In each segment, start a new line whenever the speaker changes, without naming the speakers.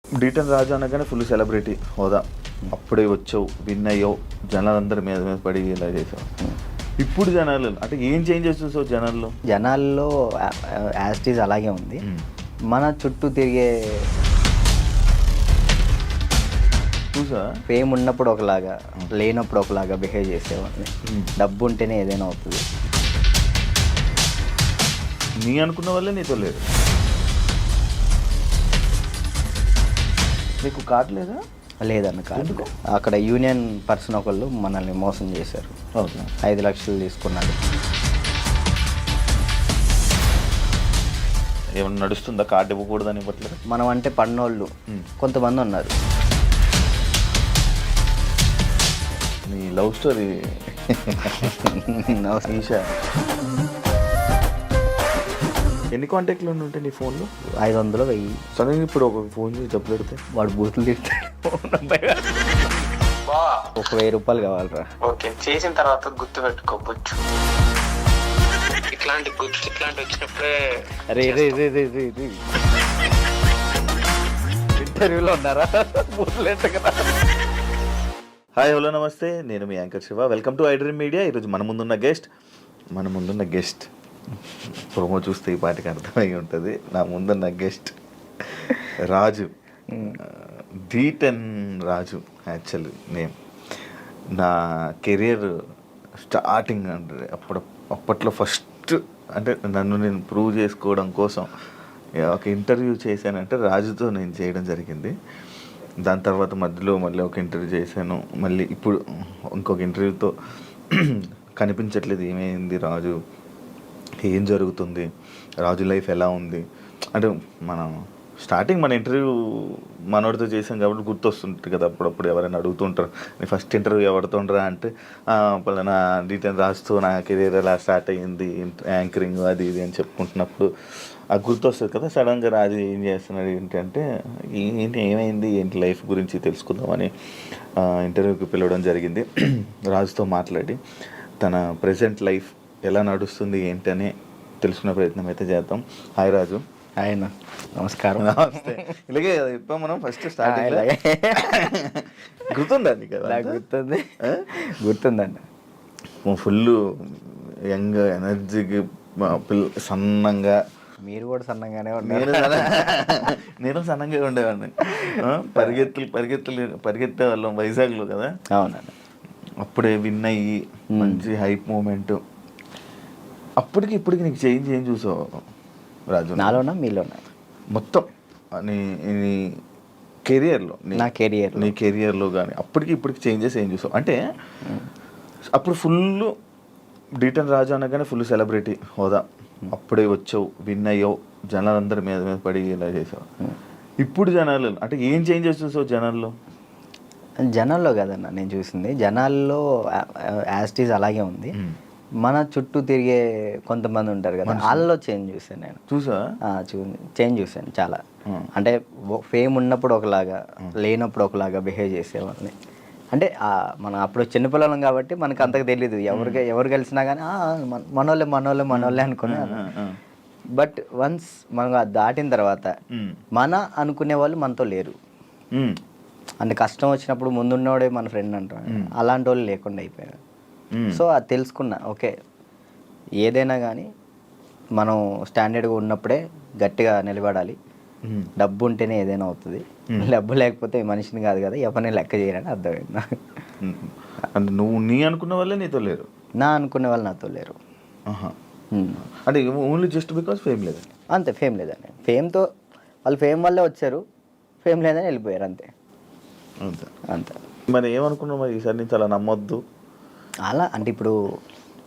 డీటెన్ రాజు అనగానే full celebrity హోదా. అప్పుడే వచ్చావు, విన్ అయ్యావు, జనాలందరి మీద మీద పడి ఇలా చేసావు. ఇప్పుడు జనాలు అంటే ఏం చేంజెస్ చూసావు
జనాల్లో యాస్టీజ్ అలాగే ఉంది. మన చుట్టూ తిరిగే
చూసా
ఫేమ్ ఉన్నప్పుడు ఒకలాగా, లేనప్పుడు ఒకలాగా బిహేవ్ చేసేవాడిని. డబ్బు ఉంటేనే ఏదైనా అవుతుంది.
నీ అనుకున్న వల్లే నీతో లేదు. నీకు కార్డు లేదా?
లేదన్న కార్డు. అక్కడ యూనియన్ పర్సన్ ఒకళ్ళు మనల్ని మోసం చేశారు. 5 లక్షలు తీసుకున్నాడు.
ఏమన్నా నడుస్తుందా కార్డు ఇవ్వకూడదని ఇవ్వట్లేదు?
మనం అంటే పన్నోళ్ళు కొంతమంది ఉన్నారు.
నీ లవ్ స్టోరీ ఈషా, ఎన్ని కాంటాక్ట్లు ఉంటాయి నీ ఫోన్లో?
500 1000.
సడన్గా ఇప్పుడు ఒక ఫోన్ చేసి డబ్బులు పెడితే
వాడు బూతులు తింటాడు. ఒక 1000 రూపాయలు కావాలరా.
ఓకే, చేసిన తర్వాత గుర్తు పెట్టుకోవచ్చు. ఇట్లాంటి వచ్చినప్పుడే
ఇంటర్వ్యూలో ఉన్నారా?
హాయ్ హలో నమస్తే, నేను మీ anchor Shiva. Welcome to iDream media. ఈరోజు మన ముందున్న గెస్ట్ ప్రోమో చూస్తే ఈ పాటికి అర్థమై ఉంటుంది. నా ముందున్న గెస్ట్ రాజు, డీటెన్ రాజు యాక్చువల్ నేమ్. నా కెరియర్ స్టార్టింగ్ అంటే అప్పట్లో ఫస్ట్ అంటే నన్ను నేను ప్రూవ్ చేసుకోవడం కోసం ఒక ఇంటర్వ్యూ చేశానంటే రాజుతో నేను చేయడం జరిగింది. దాని తర్వాత మధ్యలో మళ్ళీ ఒక ఇంటర్వ్యూ చేశాను. మళ్ళీ ఇప్పుడు ఇంకొక ఇంటర్వ్యూతో కనిపించట్లేదు. ఏమైంది రాజు, ఏం జరుగుతుంది, రాజు లైఫ్ ఎలా ఉంది అంటే మనం స్టార్టింగ్ మన ఇంటర్వ్యూ మనోడితో చేసాం కాబట్టి గుర్తొస్తుంటుంది కదా. అప్పుడప్పుడు ఎవరైనా అడుగుతుంటారు, నీ ఫస్ట్ ఇంటర్వ్యూ ఎవరితో ఉండరా అంటే పలానా డీటెయిల్ రాస్తూ నా కెరీర్ ఎలా స్టార్ట్ అయ్యింది, యాంకరింగ్ అది ఇది అని చెప్పుకుంటున్నప్పుడు అది గుర్తొస్తుంది కదా. సడన్గా రాజు ఏం చేస్తున్నాడు ఏంటంటే ఏమైంది ఏంటి లైఫ్ గురించి తెలుసుకుందామని ఇంటర్వ్యూకి పిలవడం జరిగింది. రాజుతో మాట్లాడి తన ప్రజెంట్ లైఫ్ ఎలా నడుస్తుంది ఏంటని తెలుసుకునే ప్రయత్నం అయితే చేద్దాం. హాయ్ రాజు.
ఆయన నమస్కారం.
నమస్తే. ఇలాగే ఇప్పుడు మనం ఫస్ట్ స్టార్టింగ్ గుర్తుందండి కదా?
గుర్తుందండి.
ఫుల్ యంగ్ ఎనర్జీకి సన్నంగా.
మీరు కూడా సన్నంగానే ఉన్నారు.
నేను సన్నంగా ఉండేవాడిని. పరిగెత్తే వాళ్ళం వైజాగ్లో కదా.
అవునండి.
అప్పుడే విన్ అయ్యి మంచి హైప్ మూమెంట్. అప్పటికి ఇప్పటికి నీకు చేంజ్ ఏం చూసావు రాజు?
నాలోనా మీలోనా?
మొత్తం నీ కెరియర్లో,
నీ
కెరియర్లో కానీ అప్పటికి ఇప్పటికి చేంజెస్ ఏం చూసావు? అంటే అప్పుడు ఫుల్ డీటెన్ రాజు అనగానే ఫుల్ సెలబ్రిటీ హోదా. అప్పుడే వచ్చావు, విన్ అయ్యావు, జనాలందరి మీద మీద పడి ఇలా చేసావు. ఇప్పుడు జనాలు అంటే ఏం చేంజెస్ చూసావు
జనాల్లో కదన్నా నేను చూసింది. జనాల్లో యాస్టీజ్ అలాగే ఉంది. మన చుట్టూ తిరిగే కొంతమంది ఉంటారు కదా, వాళ్ళలో చేంజ్ చూసాను నేను. చేంజ్ చూసాను చాలా. అంటే ఫేమ్ ఉన్నప్పుడు ఒకలాగా, లేనప్పుడు ఒకలాగా బిహేవ్ చేసేవాళ్ళని. అంటే మనం అప్పుడు చిన్నపిల్లలం కాబట్టి మనకు అంతకు తెలీదు. ఎవరు కలిసినా కానీ మనోళ్ళే అనుకునే. బట్ వన్స్ మనం దాటిన తర్వాత మన అనుకునే వాళ్ళు మనతో లేరు. అంటే కష్టం వచ్చినప్పుడు ముందున్నోడే మన ఫ్రెండ్ అంటారు. అలాంటి వాళ్ళు లేకుండా అయిపోయారు. సో అది తెలుసుకున్నా. ఓకే, ఏదైనా కానీ మనం స్టాండర్డ్గా ఉన్నప్పుడే గట్టిగా నిలబడాలి. డబ్బు ఉంటేనే ఏదైనా అవుతుంది. డబ్బు లేకపోతే మనిషిని కాదు కదా, ఎవరిని లెక్క చేయరని అర్థమైంది.
అంటే నువ్వు నీ అనుకున్న వాళ్ళే నీతో లేరు?
నా అనుకునే వాళ్ళు నాతో లేరు.
అంటే ఓన్లీ జస్ట్ బికాస్ ఫేమ్ లేదు.
అంతే, ఫేమ్ లేదని. ఫేమ్తో వాళ్ళు ఫేమ్ వల్లే వచ్చారు, ఫేమ్ లేదని వెళ్ళిపోయారు. అంతే అంతే.
మరి ఏమనుకున్నావు మరి ఈసారి నుంచి అలా నమ్మొద్దు
అలా? అంటే ఇప్పుడు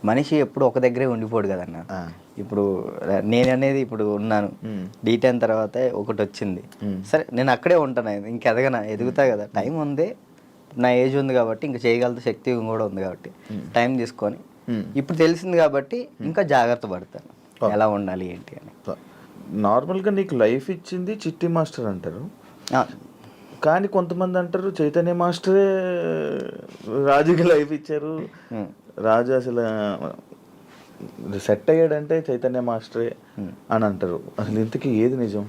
మనిషి ఎప్పుడు ఒక దగ్గరే ఉండిపోడు కదన్న. ఇప్పుడు నేను అనేది ఇప్పుడు ఉన్నాను, డీటెయిన్ తర్వాత ఒకటి వచ్చింది, సరే నేను అక్కడే ఉంటాను, ఎదుగుతా కదా. టైం ఉంది, నా ఏజ్ ఉంది కాబట్టి ఇంకా చేయగలిగే శక్తి కూడా ఉంది కాబట్టి టైం తీసుకొని ఇప్పుడు తెలిసింది కాబట్టి ఇంకా జాగ్రత్త పడతాను ఎలా ఉండాలి ఏంటి అని.
నార్మల్గా నీకు లైఫ్ ఇచ్చింది చిట్టి మాస్టర్ అంటారు, కానీ కొంతమంది అంటారు చైతన్య మాస్టరే రాజుకి లైఫ్ ఇచ్చారు. రాజు అసలు సెట్ అయ్యాడంటే చైతన్య మాస్టరే అని అంటారు. అసలు ఇంతకీ ఏది నిజం?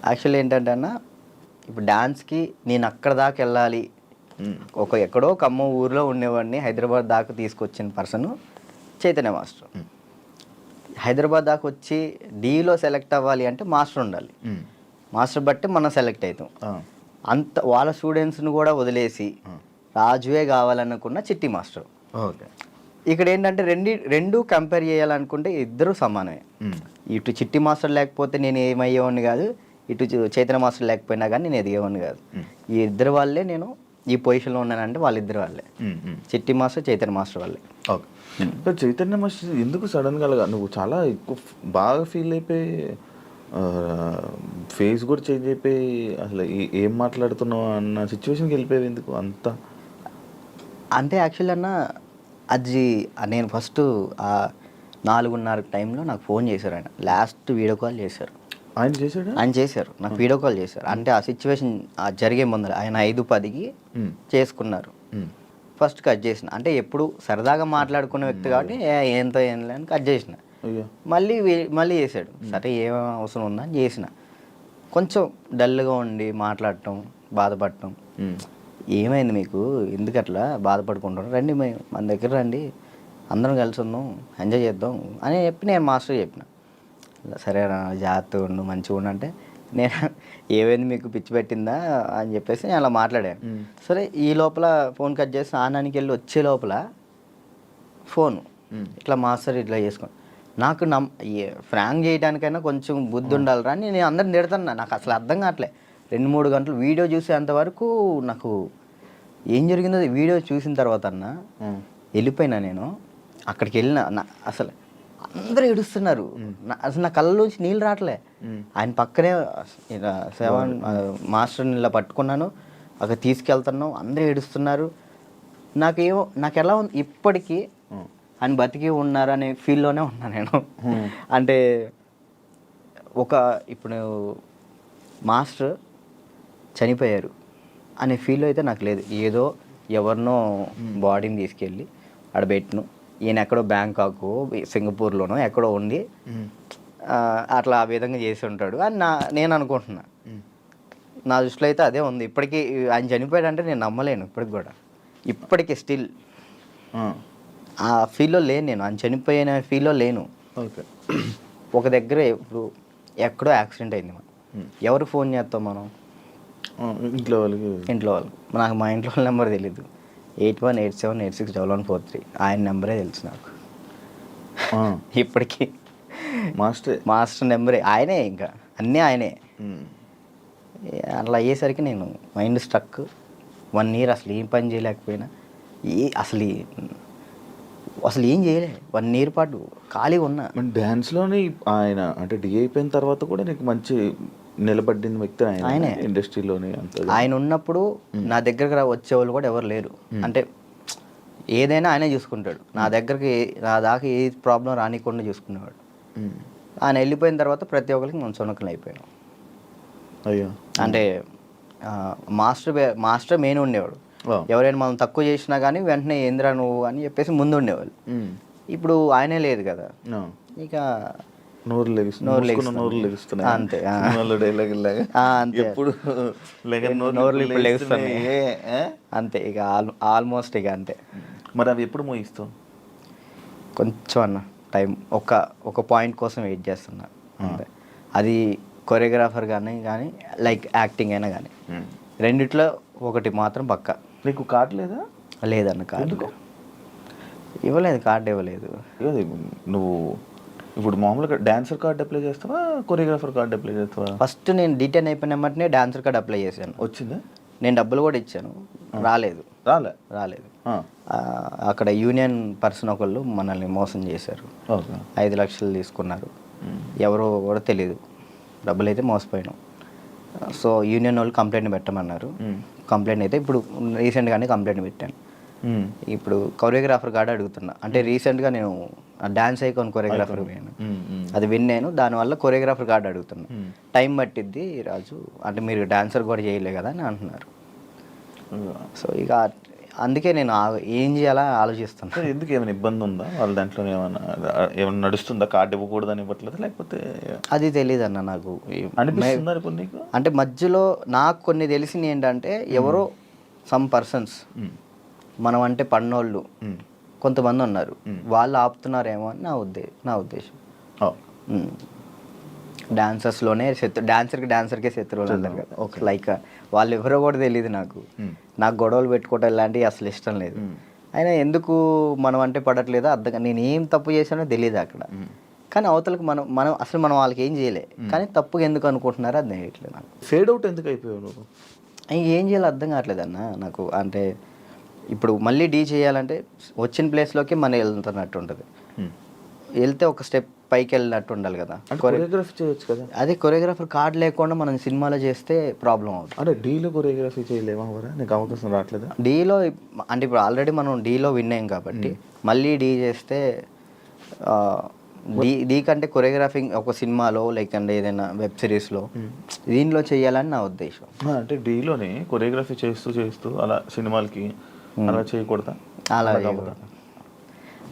యాక్చువల్లీ ఏంటంటే అన్న, ఇప్పుడు డాన్స్కి నేను అక్కడ దాకా వెళ్ళాలి, ఎక్కడో ఖమ్మం ఊర్లో ఉండేవాడిని హైదరాబాద్ దాకా తీసుకొచ్చిన పర్సన్ చైతన్య మాస్టర్. హైదరాబాద్ దాకా వచ్చి డీలో సెలెక్ట్ అవ్వాలి అంటే మాస్టర్ ఉండాలి. మాస్టర్ బట్టి మనం సెలెక్ట్ అవుతాం. అంత వాళ్ళ స్టూడెంట్స్ని కూడా వదిలేసి రాజువే కావాలనుకున్న చిట్టి మాస్టర్.
ఓకే.
ఇక్కడ ఏంటంటే రెండు కంపేర్ చేయాలనుకుంటే ఇద్దరు సమానమే. ఇటు చిట్టి మాస్టర్ లేకపోతే నేను ఏమయ్యేవాడిని కాదు, ఇటు చైతన్య మాస్టర్ లేకపోయినా కానీ నేను ఎదిగేవాడిని కాదు. ఈ ఇద్దరు వాళ్ళే నేను ఈ పొజిషన్లో ఉన్నానంటే వాళ్ళిద్దరు వాళ్ళే, చిట్టి మాస్టర్ చైతన్య మాస్టర్ వాళ్ళే.
ఓకే. చైతన్య మాస్టర్ ఎందుకు సడన్గా నువ్వు చాలా ఎక్కువ బాగా ఫీల్ అయిపోయి ఫేస్ కూడా చేంజ్ అయిపోయి అసలు ఏం మాట్లాడుతున్నావు అన్న సిచ్యువేషన్కి వెళ్ళిపోయావు ఎందుకు అంతా?
అంటే యాక్చువల్లీ అన్న, అది నేను ఫస్ట్ 4:30 టైంలో నాకు ఫోన్ చేశారు. ఆయన లాస్ట్ వీడియో కాల్ చేశారు. ఆయన చేశారు నాకు వీడియో కాల్ చేశారు. అంటే ఆ సిచ్యువేషన్ జరిగే ముందర ఆయన 5:10కి చేసుకున్నారు. ఫస్ట్ కట్ చేసిన, అంటే ఎప్పుడు సరదాగా మాట్లాడుకునే వ్యక్తి కాబట్టి ఏంతో ఏం లేని కట్ చేసిన. మళ్ళీ చేశాడు. సరే ఏం అవసరం ఉందా అని చేసిన. కొంచెం డల్గా ఉండి మాట్లాడటం, బాధపడటం. ఏమైంది మీకు, ఎందుకు అట్లా బాధపడుకుంటారు, రండి మన దగ్గర రండి, అందరం కలిసి ఉందాం, ఎంజాయ్ చేద్దాం అని చెప్పి నేను మాస్టర్ చెప్పిన. సరే జాగ్రత్తగా ఉండు, మంచిగా ఉండు అంటే, నేను ఏమైంది మీకు పిచ్చి పెట్టిందా అని చెప్పేసి నేను అలా మాట్లాడాను. సరే ఈ లోపల ఫోన్ కట్ చేసి ఆనానికి వెళ్ళి వచ్చే లోపల ఫోన్ ఇట్లా మాస్టర్ ఇట్లా చేసుకోండి. నాకు ఫ్రాంక్ చేయడానికైనా కొంచెం బుద్ధి ఉండాలిరా అని నేను అందరిని తిడతాను. నాకు అసలు అర్థం కావట్లే. 2-3 గంటలు వీడియో చూసేంతవరకు నాకు ఏం జరిగిందో వీడియో చూసిన తర్వాత అన్న వెళ్ళిపోయినా. నేను అక్కడికి వెళ్ళిన, అసలు అందరూ ఏడుస్తున్నారు. అసలు నా కళ్ళలోంచి నీళ్ళు రావట్లే. ఆయన పక్కనే మాస్టర్ని ఇలా పట్టుకున్నాను, అక్కడ తీసుకెళ్తున్నాం, అందరూ ఏడుస్తున్నారు. నాకు ఎలా ఉంది ఇప్పటికీ ఆయన బతికి ఉన్నారు అనే ఫీల్లోనే ఉన్నా నేను. అంటే ఇప్పుడు మాస్టర్ చనిపోయారు అనే ఫీల్ అయితే నాకు లేదు. ఏదో ఎవరినో బాడీని తీసుకెళ్ళి ఆడ పెట్టిను, ఈయన ఎక్కడో బ్యాంకాక్ సింగపూర్లోనో ఎక్కడో ఉండి అట్లా ఆ విధంగా చేసి ఉంటాడు అని నేను అనుకుంటున్నా. నా దృష్టిలో అయితే అదే ఉంది. ఇప్పటికీ ఆయన చనిపోయాడంటే నేను నమ్మలేను. ఇప్పటికీ స్టిల్ ఆ ఫీల్లో లేను నేను. ఆయన చనిపోయిన ఫీల్లో లేను.
ఓకే.
ఒక దగ్గర ఇప్పుడు ఎక్కడో యాక్సిడెంట్ అయింది, ఎవరు ఫోన్ చేస్తాం మనం? ఇంట్లో వాళ్ళు. నాకు మా ఇంట్లో వాళ్ళ నెంబర్ తెలీదు. 8187861143 ఆయన నెంబరే తెలుసు నాకు ఇప్పటికీ. మాస్టర్ నెంబరే ఆయనే, ఇంకా అన్నీ ఆయనే. అట్లా అయ్యేసరికి నేను మైండ్ స్ట్రక్. 1 year అసలు ఏం పని చేయలేకపోయినా, అసలు ఏం చేయలే. 1 year పాటు ఖాళీగా ఉన్నా.
డ్యాన్స్లోనే ఆయన అంటే డి అయిపోయిన తర్వాత కూడా నీకు మంచి నిలబడిన వ్యక్తి ఆయన ఇండస్ట్రీలోనే.
ఆయన ఉన్నప్పుడు నా దగ్గరకు వచ్చేవాళ్ళు కూడా ఎవరు లేరు. అంటే ఏదైనా ఆయనే చూసుకుంటాడు. నా దాకా ఏ ప్రాబ్లం రానికుండా చూసుకునేవాడు. ఆయన వెళ్ళిపోయిన తర్వాత ప్రతి ఒక్కరికి మనం సొనకలు అయిపోయాం.
అయ్యో.
అంటే మాస్టర్ మెయిన్ ఉండేవాడు. ఎవరైనా మనం తక్కువ చేసినా కానీ వెంటనే ఏంద్రా నువ్వు అని చెప్పేసి ముందు ఉండేవాళ్ళు. ఇప్పుడు ఆయనే లేదు కదా, ఇక
నోరు లెగుస్తున్నాయి
అంతే. అంతే ఇక ఆల్మోస్ట్ ఇక అంతే.
మరి అవి ఎప్పుడు మోయిస్తావు?
కొంచెం అన్న టైం, ఒక పాయింట్ కోసం వెయిట్ చేస్తున్నా అంతే. అది కొరియోగ్రాఫర్ కానీ లైక్ యాక్టింగ్ అయినా కానీ రెండిట్లో ఒకటి మాత్రం పక్కా.
నీకు కార్డు లేదా?
లేదన్న, కార్డు ఇవ్వలేదు. కార్డు ఇవ్వలేదు.
నువ్వు ఇప్పుడు మామూలుగా డాన్సర్ కార్డు అప్లై చేస్తావా, కొరియోగ్రాఫర్ కార్డు అప్లై చేస్తావా?
ఫస్ట్ నేను డీటెయిన్ అయిపోయిన వెంటనే డాన్సర్ కార్డు అప్లై చేశాను.
వచ్చిందా?
నేను డబ్బులు కూడా ఇచ్చాను, రాలేదు. అక్కడ యూనియన్ పర్సన్ ఒకళ్ళు మనల్ని మోసం చేశారు. 5 లక్షలు తీసుకున్నారు. ఎవరో కూడా తెలియదు. డబ్బులు అయితే మోసపోయాను. సో యూనియన్ వాళ్ళు కంప్లైంట్ పెట్టమన్నారు. కంప్లైంట్ అయితే ఇప్పుడు రీసెంట్గానే కంప్లైంట్ పెట్టాను. ఇప్పుడు కొరియోగ్రాఫర్ కార్డు అడుగుతున్నా. అంటే రీసెంట్గా నేను డాన్స్ ఐకాన్ కొరియోగ్రాఫర్ పోయాను, అది విన్నాను. దానివల్ల కొరియోగ్రాఫర్ కార్డు అడుగుతున్నా. టైం పట్టిద్ది రాజు అంటే, మీరు డాన్సర్ కూడా చేయలే కదా అని అంటున్నారు. సో ఇక అందుకే నేను ఏం చేయాలా ఆలోచిస్తాను.
అంటే ఎందుకు ఏమైనా ఇబ్బంది ఉందా వాళ్ళ దాంట్లో, ఏమైనా నడుస్తుందా, కార్డు ఇవ్వకూడదని ఇవ్వట్లేదు, లేకపోతే
అది తెలియదు అన్న నాకు.
అనిపిస్తుందా ఇప్పుడు నీకు?
అంటే మధ్యలో నాకు కొన్ని తెలిసింది ఏంటంటే ఎవరో సమ్ పర్సన్స్ మనం అంటే పన్నోళ్ళు కొంతమంది ఉన్నారు, వాళ్ళు ఆపుతున్నారేమో అని నా ఉద్దేశం. డాన్సర్స్లోనే డాన్సర్కే శత్రువులు అంటారు కదా, లైక్ వాళ్ళు ఎవరో కూడా తెలియదు నాకు గొడవలు పెట్టుకోవటం ఇలాంటివి అసలు ఇష్టం లేదు. అయినా ఎందుకు మనం అంటే పడట్లేదో అర్థం, నేను ఏం తప్పు చేశానో తెలియదు అక్కడ. కానీ అవతలకు మనం అసలు మనం వాళ్ళకి ఏం చేయలే, కానీ తప్పుగా ఎందుకు అనుకుంటున్నారో అది తెలియట్లేదు నాకు.
ఫేడ్ అవుట్ ఎందుకు అయిపోయావు నువ్వు?
ఏం చేయాలో అర్థం కావట్లేదు అన్న నాకు. అంటే ఇప్పుడు మళ్ళీ డీ చేయాలంటే వచ్చిన ప్లేస్లోకి మనం వెళ్తున్నట్టు ఉంటుంది, వెళ్తే ఒక స్టెప్ పైకి వెళ్ళినట్టు ఉండాలి కదా.
కొరియోగ్రఫీ చేయొచ్చు కదా.
అదే కొరియోగ్రాఫర్ కార్డ్ లేకుండా మనం సినిమాలో చేస్తే ప్రాబ్లం అవుతుంది.
అంటే డీలో కొరియోగ్రఫీ చేయలేమా? నీకు అవకాశం రావట్లేదా
డీలో? అంటే ఇప్పుడు ఆల్రెడీ మనం డీలో విన్ అయ్యాం కాబట్టి మళ్ళీ డీ చేస్తే డీ కంటే కొరియోగ్రాఫింగ్ ఒక సినిమాలో లైక్ అంటే ఏదైనా వెబ్ సిరీస్లో దీనిలో చేయాలని నా ఉద్దేశం.
అంటే డీలోనే కొరియోగ్రఫీ చేస్తూ అలా సినిమాలకి అలా చేయకూడదా?
అలా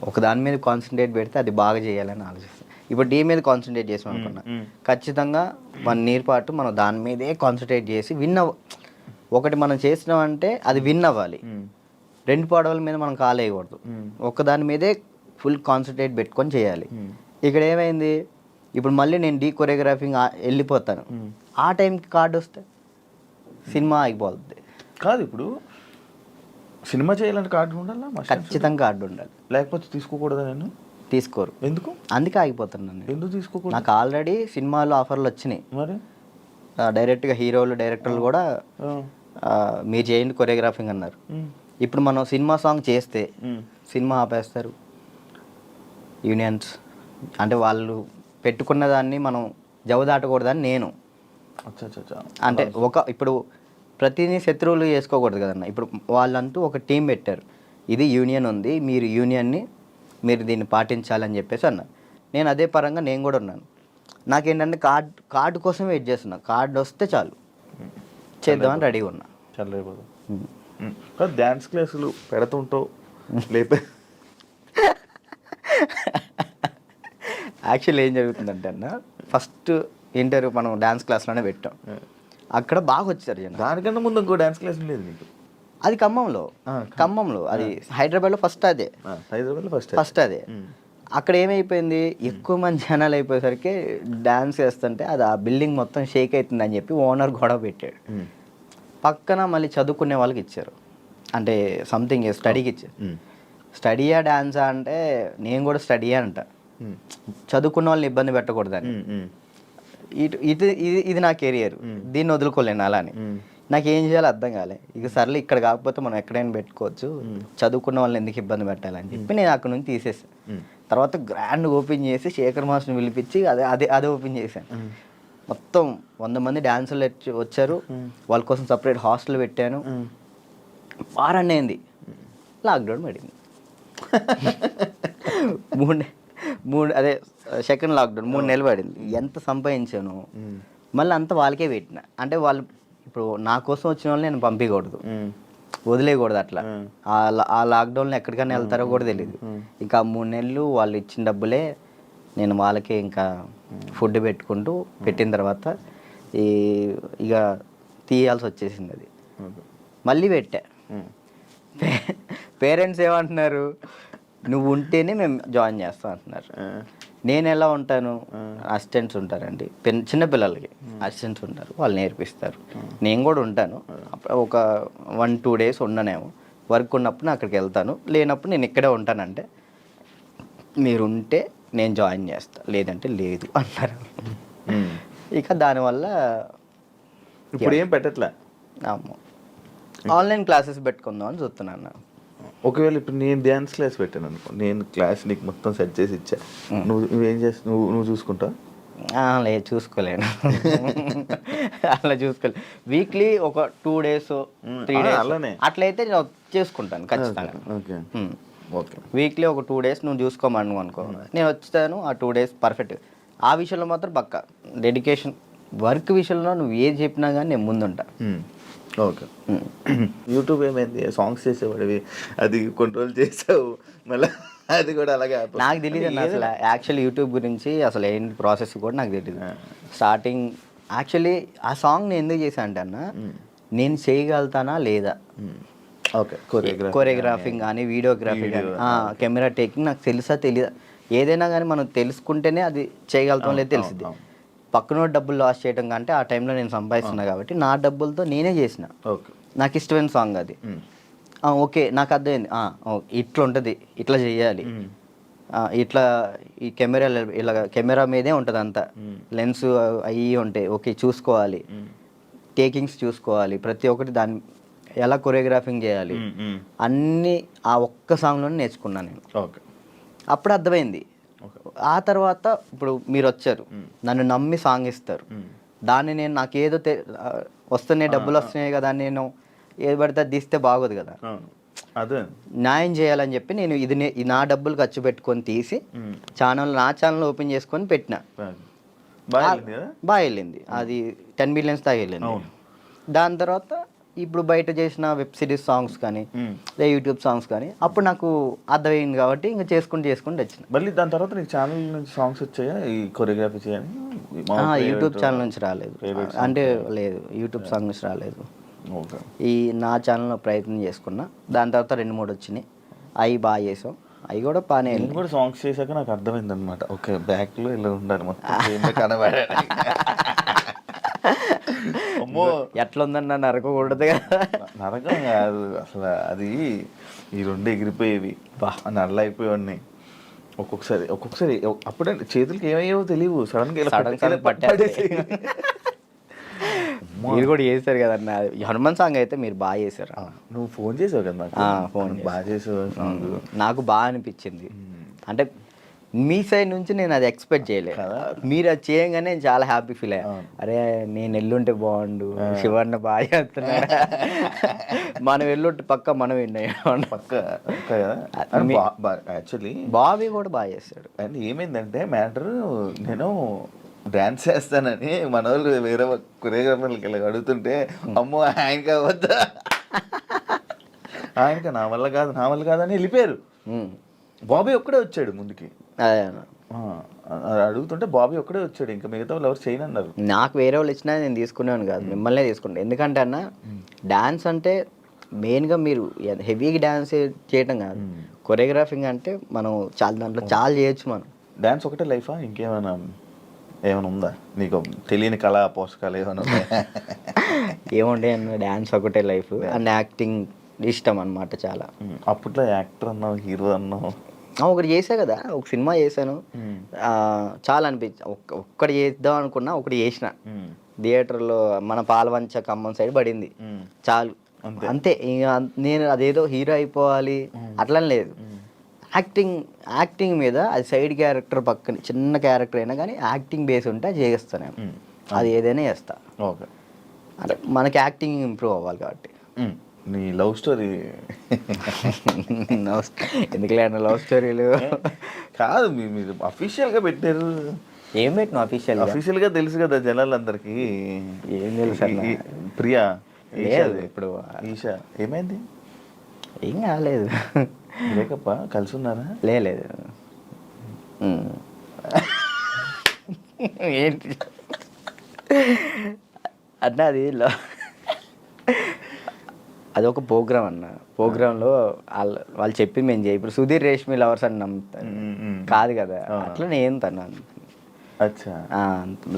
ఒక దాని మీద కాన్సన్ట్రేట్ పెడితే అది బాగా చేయాలని ఆలోచిస్తాను. ఇప్పుడు డీ మీద కాన్సన్ట్రేట్ చేసాం అనుకున్నా, ఖచ్చితంగా 1 year పాటు మనం దాని మీదే కాన్సన్ట్రేట్ చేసి ఒకటి మనం చేసినామంటే అది విన్ అవ్వాలి. 2 పడవల మీద మనం కాలేయకూడదు, ఒక దాని మీదే ఫుల్ కాన్సన్ట్రేట్ పెట్టుకొని చేయాలి. ఇక్కడ ఏమైంది, ఇప్పుడు మళ్ళీ నేను డీ కొరియోగ్రాఫింగ్ వెళ్ళిపోతాను, ఆ టైంకి కార్డు వస్తే సినిమా అయిపోతుంది.
కాదు, ఇప్పుడు సినిమా చేయాలంటే కార్డు ఉండాలా?
ఖచ్చితంగా కార్డు ఉండాలి,
లేకపోతే తీసుకోకూడదా? నేను
తీసుకోరు.
ఎందుకు?
అందుకే ఆగిపోతున్నాను.
ఎందుకు తీసుకోకూడదు?
నాకు ఆల్రెడీ సినిమాలో ఆఫర్లు వచ్చినాయి.
మరి
డైరెక్ట్గా హీరోలు డైరెక్టర్లు కూడా మీరు చేయండి కొరియోగ్రాఫింగ్ అన్నారు. ఇప్పుడు మనం సినిమా సాంగ్ చేస్తే సినిమా ఆపేస్తారు యూనియన్స్. అంటే వాళ్ళు పెట్టుకున్న దాన్ని మనం జవదాటకూడదని నేను. అంటే ఇప్పుడు ప్రతిదీ శత్రువులు చేసుకోకూడదు కదన్న. ఇప్పుడు వాళ్ళంటూ ఒక టీం పెట్టారు, ఇది యూనియన్ ఉంది, మీరు యూనియన్ని మీరు దీన్ని పాటించాలని చెప్పేసి అన్నారు. నేను అదే పరంగా నేను కూడా ఉన్నాను. నాకేంటంటే కార్డు కోసం వెయిట్ చేస్తున్నా, కార్డు వస్తే చాలు చేద్దామని రెడీగా ఉన్నా.
చాలా డ్యాన్స్ క్లాసులు పెడుతుంటావు లేపే.
యాక్చువల్లీ ఏం జరుగుతుందంటే అన్న, ఫస్ట్ ఇంటర్వ్యూ మనం డ్యాన్స్ క్లాస్లోనే పెట్టాం, అక్కడ బాగా వచ్చారు జనం.
దానికన్నా ముందు ఇంకో డ్యాన్స్ క్లాస్ లేదు నీకు?
అది ఖమ్మంలో అది హైదరాబాద్లో ఫస్ట్ అదే.
హైదరాబాద్లో ఫస్ట్
అదే. అక్కడ ఏమైపోయింది, ఎక్కువ మంది జనాలు అయిపోయేసరికి డ్యాన్స్ చేస్తుంటే అది ఆ బిల్డింగ్ మొత్తం షేక్ అవుతుంది అని చెప్పి ఓనర్ గొడవ పెట్టాడు. పక్కన మళ్ళీ చదువుకునే వాళ్ళకి ఇచ్చారు, అంటే సంథింగ్ స్టడీకి ఇచ్చారు. స్టడీయా డ్యాన్సా అంటే నేను కూడా స్టడీయా అంట, చదువుకున్న వాళ్ళని ఇబ్బంది పెట్టకూడదని. ఇది నా కెరియర్, దీన్ని వదులుకోలేను అలానే. నాకు ఏం చేయాలో అర్థం కాలే. ఇక సర్లే ఇక్కడ కాకపోతే మనం ఎక్కడైనా పెట్టుకోవచ్చు, చదువుకున్న వాళ్ళని ఎందుకు ఇబ్బంది పెట్టాలని చెప్పి నేను అక్కడ నుంచి తీసేసాను. తర్వాత గ్రాండ్ ఓపెన్ చేసి శేఖర్ మాస్టర్ని పిలిపించి అదే ఓపెన్ చేశాను. మొత్తం 100 మంది డాన్సర్లు వచ్చారు, వాళ్ళ కోసం సపరేట్ హాస్టల్ పెట్టాను. వారాన్ని అయింది, లాక్డౌన్ పడింది. అదే సెకండ్ లాక్డౌన్ 3 నెలలు పడింది. ఎంత సంపాదించాను మళ్ళీ అంతా వాళ్ళకే పెట్టిన. అంటే వాళ్ళు ఇప్పుడు నా కోసం వచ్చిన వాళ్ళని నేను పంపించకూడదు, వదిలేయకూడదు. అట్లా ఆ లాక్డౌన్లో ఎక్కడికైనా వెళ్తారో కూడా తెలియదు. ఇంకా 3 నెలలు వాళ్ళు ఇచ్చిన డబ్బులే నేను వాళ్ళకే ఇంకా ఫుడ్ పెట్టుకుంటూ పెట్టిన తర్వాత ఇక తీయాల్సి వచ్చేసింది. అది మళ్ళీ పెట్టా. పేరెంట్స్ ఏమంటున్నారు, నువ్వు ఉంటేనే మేము జాయిన్ చేస్తాం అంటున్నారు. నేను ఎలా ఉంటాను, అసిస్టెంట్స్ ఉంటారండి, చిన్నపిల్లలకి అసిస్టెంట్స్ ఉంటారు, వాళ్ళు నేర్పిస్తారు. నేను కూడా ఉంటాను, ఒక 1-2 days ఉండనేమో. వర్క్ ఉన్నప్పుడు అక్కడికి వెళ్తాను, లేనప్పుడు నేను ఇక్కడే ఉంటానంటే మీరు ఉంటే నేను జాయిన్ చేస్తాను, లేదంటే లేదు అన్నారు. ఇక దానివల్ల
ఇప్పుడు ఏం పెట్టట్లే.
ఆన్లైన్ క్లాసెస్ పెట్టుకుందాం అని చూస్తున్నాను.
ఒకవేళ ఇప్పుడు నేను డ్యాన్స్ క్లాస్ పెట్టాను అనుకో, నేను క్లాస్ నీకు మొత్తం సెట్ చేసి ఇచ్చా, నువ్వేం చేస్తావు? నువ్వు చూసుకుంటావు?
లేదు, చూసుకోలేను. అలా చూసుకోలేదు. వీక్లీ ఒక 2 days 3 days
అలానే
అట్లయితే నేను చేసుకుంటాను ఖచ్చితంగా.
ఓకే,
వీక్లీ ఒక 2 days నువ్వు చూసుకోమను అనుకో, నేను వచ్చాను ఆ 2 days పర్ఫెక్ట్. ఆ విషయంలో మాత్రం పక్కా డెడికేషన్. వర్క్ విషయంలో నువ్వు ఏది చెప్పినా కానీ నేను ముందుంటా.
ఓకే. యూట్యూబ్ ఏమైంది, సాంగ్స్ చేసేవాడివి, అది కొన్ని రోజులు చేసావు, మళ్ళీ అది కూడా అలాగే ఆపేసావు.
నాకు తెలియదు అన్న అసలు యాక్చువల్లీ యూట్యూబ్ గురించి అసలు ఏంటి ప్రాసెస్ కూడా నాకు తెలియదు. స్టార్టింగ్ యాక్చువల్లీ ఆ సాంగ్ నేను ఎందుకు చేశాను అంటే అన్న, నేను చేయగలుగుతానా లేదా,
ఓకే,
కొరియోగ్రాఫింగ్ కానీ వీడియోగ్రఫీ కానీ కెమెరా టేకింగ్ నాకు తెలుసా తెలియదా, ఏదైనా కానీ మనం తెలుసుకుంటేనే అది చేయగలుగుతాం లేదు తెలిసింది. పక్కన డబ్బులు లాస్ చేయడం కంటే ఆ టైంలో నేను సంపాదిస్తున్నా కాబట్టి నా డబ్బులతో నేనే చేసిన.
ఓకే,
నాకు ఇష్టమైన సాంగ్ అది. ఓకే నాకు అర్థమైంది, ఇట్లా ఉంటుంది, ఇట్లా చేయాలి, ఇట్లా ఈ కెమెరా ఇలా కెమెరా మీదే ఉంటుంది అంతా, లెన్స్ అవి ఉంటాయి, ఓకే చూసుకోవాలి, టేకింగ్స్ చూసుకోవాలి, ప్రతి ఒక్కటి దాన్ని ఎలా కొరియోగ్రాఫింగ్ చేయాలి అన్నీ ఆ ఒక్క సాంగ్లోనే నేర్చుకున్నాను నేను.
ఓకే,
అప్పుడు అర్థమైంది. ఆ తర్వాత ఇప్పుడు మీరు వచ్చారు, నన్ను నమ్మి సాంగ్ ఇస్తారు, దాన్ని నేను నాకు ఏదో వస్తున్నాయి డబ్బులు వస్తున్నాయి కదా, నేను ఏది పడితే అది తీస్తే బాగోదు కదా,
అదే
న్యాయం చేయాలని చెప్పి నేను ఇది నా డబ్బులు ఖర్చు పెట్టుకొని తీసి నా ఛానల్ ఓపెన్ చేసుకొని పెట్టిన. బాగా వెళ్ళింది అది, 10 millions దాకా వెళ్ళింది. దాని తర్వాత ఇప్పుడు బయట చేసిన వెబ్ సిరీస్ సాంగ్స్ కానీ యూట్యూబ్ సాంగ్స్ కానీ అప్పుడు నాకు అర్థమైంది కాబట్టి ఇంకా చేసుకుంటూ వచ్చిన.
మళ్ళీ దాని తర్వాత నీకు ఛానల్ నుంచి సాంగ్స్ వచ్చాయా ఈ కొరియోగ్రఫీ చేయని?
యూట్యూబ్ ఛానల్ నుంచి రాలేదు, అంటే లేదు యూట్యూబ్ సాంగ్ నుంచి రాలేదు. ఈ నా ఛానల్లో ప్రయత్నం చేసుకున్నా, దాని తర్వాత 2-3 వచ్చినాయి, అవి బాగా చేసాం, అవి కూడా బాగానే.
నేను కూడా సాంగ్స్ చేశాక నాకు అర్థమైంది అనమాట, ఓకే బ్యాక్లో ఇలా ఉండాలి మొత్తం కనబడే. అమ్మో
ఎట్లా ఉందన్న నరకకూడదు కదా.
నరకం కాదు అసలు, అది ఈ రెండు ఎగిరిపోయేవి, నల్ల అయిపోయేవాడిని. ఒక్కొక్కసారి అప్పుడే చేతులకి ఏమయ్యేవో తెలియవు, సడన్గా పట్టేసి.
మీరు కూడా చేశారు కదన్న హనుమాన్ సాంగ్ అయితే, మీరు బాగా చేశారు.
నువ్వు ఫోన్ చేసావు కదా నాకు, ఫోన్ బాగా చేసావు సాంగ్,
నాకు బాగా అనిపించింది. అంటే మీ సైడ్ నుంచి నేను అది ఎక్స్పెక్ట్ చేయలేదు, మీరు అది చేయగానే నేను చాలా హ్యాపీ ఫీల్ అయ్యా. అరే నేను ఎల్లుంటే బాగుండు, శివన్న బాగా చేస్తున్నాడు, మనం ఎల్లుంటే పక్క మనం విన్నాం
పక్క. యాక్చువల్లీ
బాబీ కూడా బాగా చేస్తాడు.
అండ్ ఏమైందంటే మ్యాటర్, నేను డాన్స్ చేస్తానని మన వాళ్ళు వేరే కొరియోగ్రాఫర్లకి ఇలా అడుగుతుంటే, అమ్మో ఆయన కావద్దా, ఆయనక నా వల్ల కాదు అని వెళ్ళిపోయారు. బాబీ ఒక్కడే వచ్చాడు ముందుకి, అడుగుతుంటే బాబీ ఒక్కడే వచ్చాడు, ఇంకా మిగతా వాళ్ళు ఎవరు చేయను అన్నారు.
నాకు వేరే వాళ్ళు ఇచ్చినా నేను తీసుకునేవాను కాదు, మిమ్మల్నే తీసుకుంటాను. ఎందుకంటే అన్న డాన్స్ అంటే మెయిన్గా మీరు హెవీగా డాన్స్ చేయటం కాదు, కొరియోగ్రాఫింగ్ అంటే మనం దాంట్లో చాలా చేయొచ్చు. మనం
డాన్స్ ఒకటే లైఫా, ఇంకేమైనా ఉందా నీకు తెలియని కళా పోషకాలు ఏమైనా ఉన్నాయా?
ఏముండే అన్న, డాన్స్ ఒకటే లైఫ్ అండ్ యాక్టింగ్ ఇష్టం అనమాట చాలా.
అప్పట్లో యాక్టర్ అన్నావు, హీరో అన్నావు,
ఒకటి చేసా కదా, ఒక సినిమా చేశాను, చాలా అనిపించి ఒక్కటి చేద్దాం అనుకున్నా, ఒకటి చేసిన థియేటర్లో మన పాలవంచ ఖమ్మం సైడ్ పడింది, చాలు అంతే. ఇంకా నేను అదేదో హీరో అయిపోవాలి అట్లని లేదు, యాక్టింగ్ మీద అది సైడ్ క్యారెక్టర్ పక్కన చిన్న క్యారెక్టర్ అయినా కానీ యాక్టింగ్ బేస్ ఉంటే చేస్తాను, అది ఏదైనా చేస్తా.
ఓకే,
అంటే మనకి యాక్టింగ్ ఇంప్రూవ్ అవ్వాలి కాబట్టి.
నీ లవ్ స్టోరీ
ఎందుకులే అన్న లవ్ స్టోరీలు
కాదు, మీరు అఫీషియల్గా పెట్టారు.
ఏం పెట్టిన
అఫీషియల్గా తెలుసు కదా జనాలందరికీ.
ఏం తెలుసు
ప్రియా
లేదు ఇప్పుడు,
ఈషా ఏమైంది?
ఏం కాలేదు,
బ్రేకప్ కలిసి ఉన్నారా?
లేదు ఏంటి అన్న, అది ఒక ప్రోగ్రామ్ అన్న, ప్రోగ్రాంలో వాళ్ళు చెప్పి మేము చేయి, ఇప్పుడు సుధీర్ రేష్మి లవర్స్ అని నమ్ముతాను కాదు కదా, అట్లా నేను తను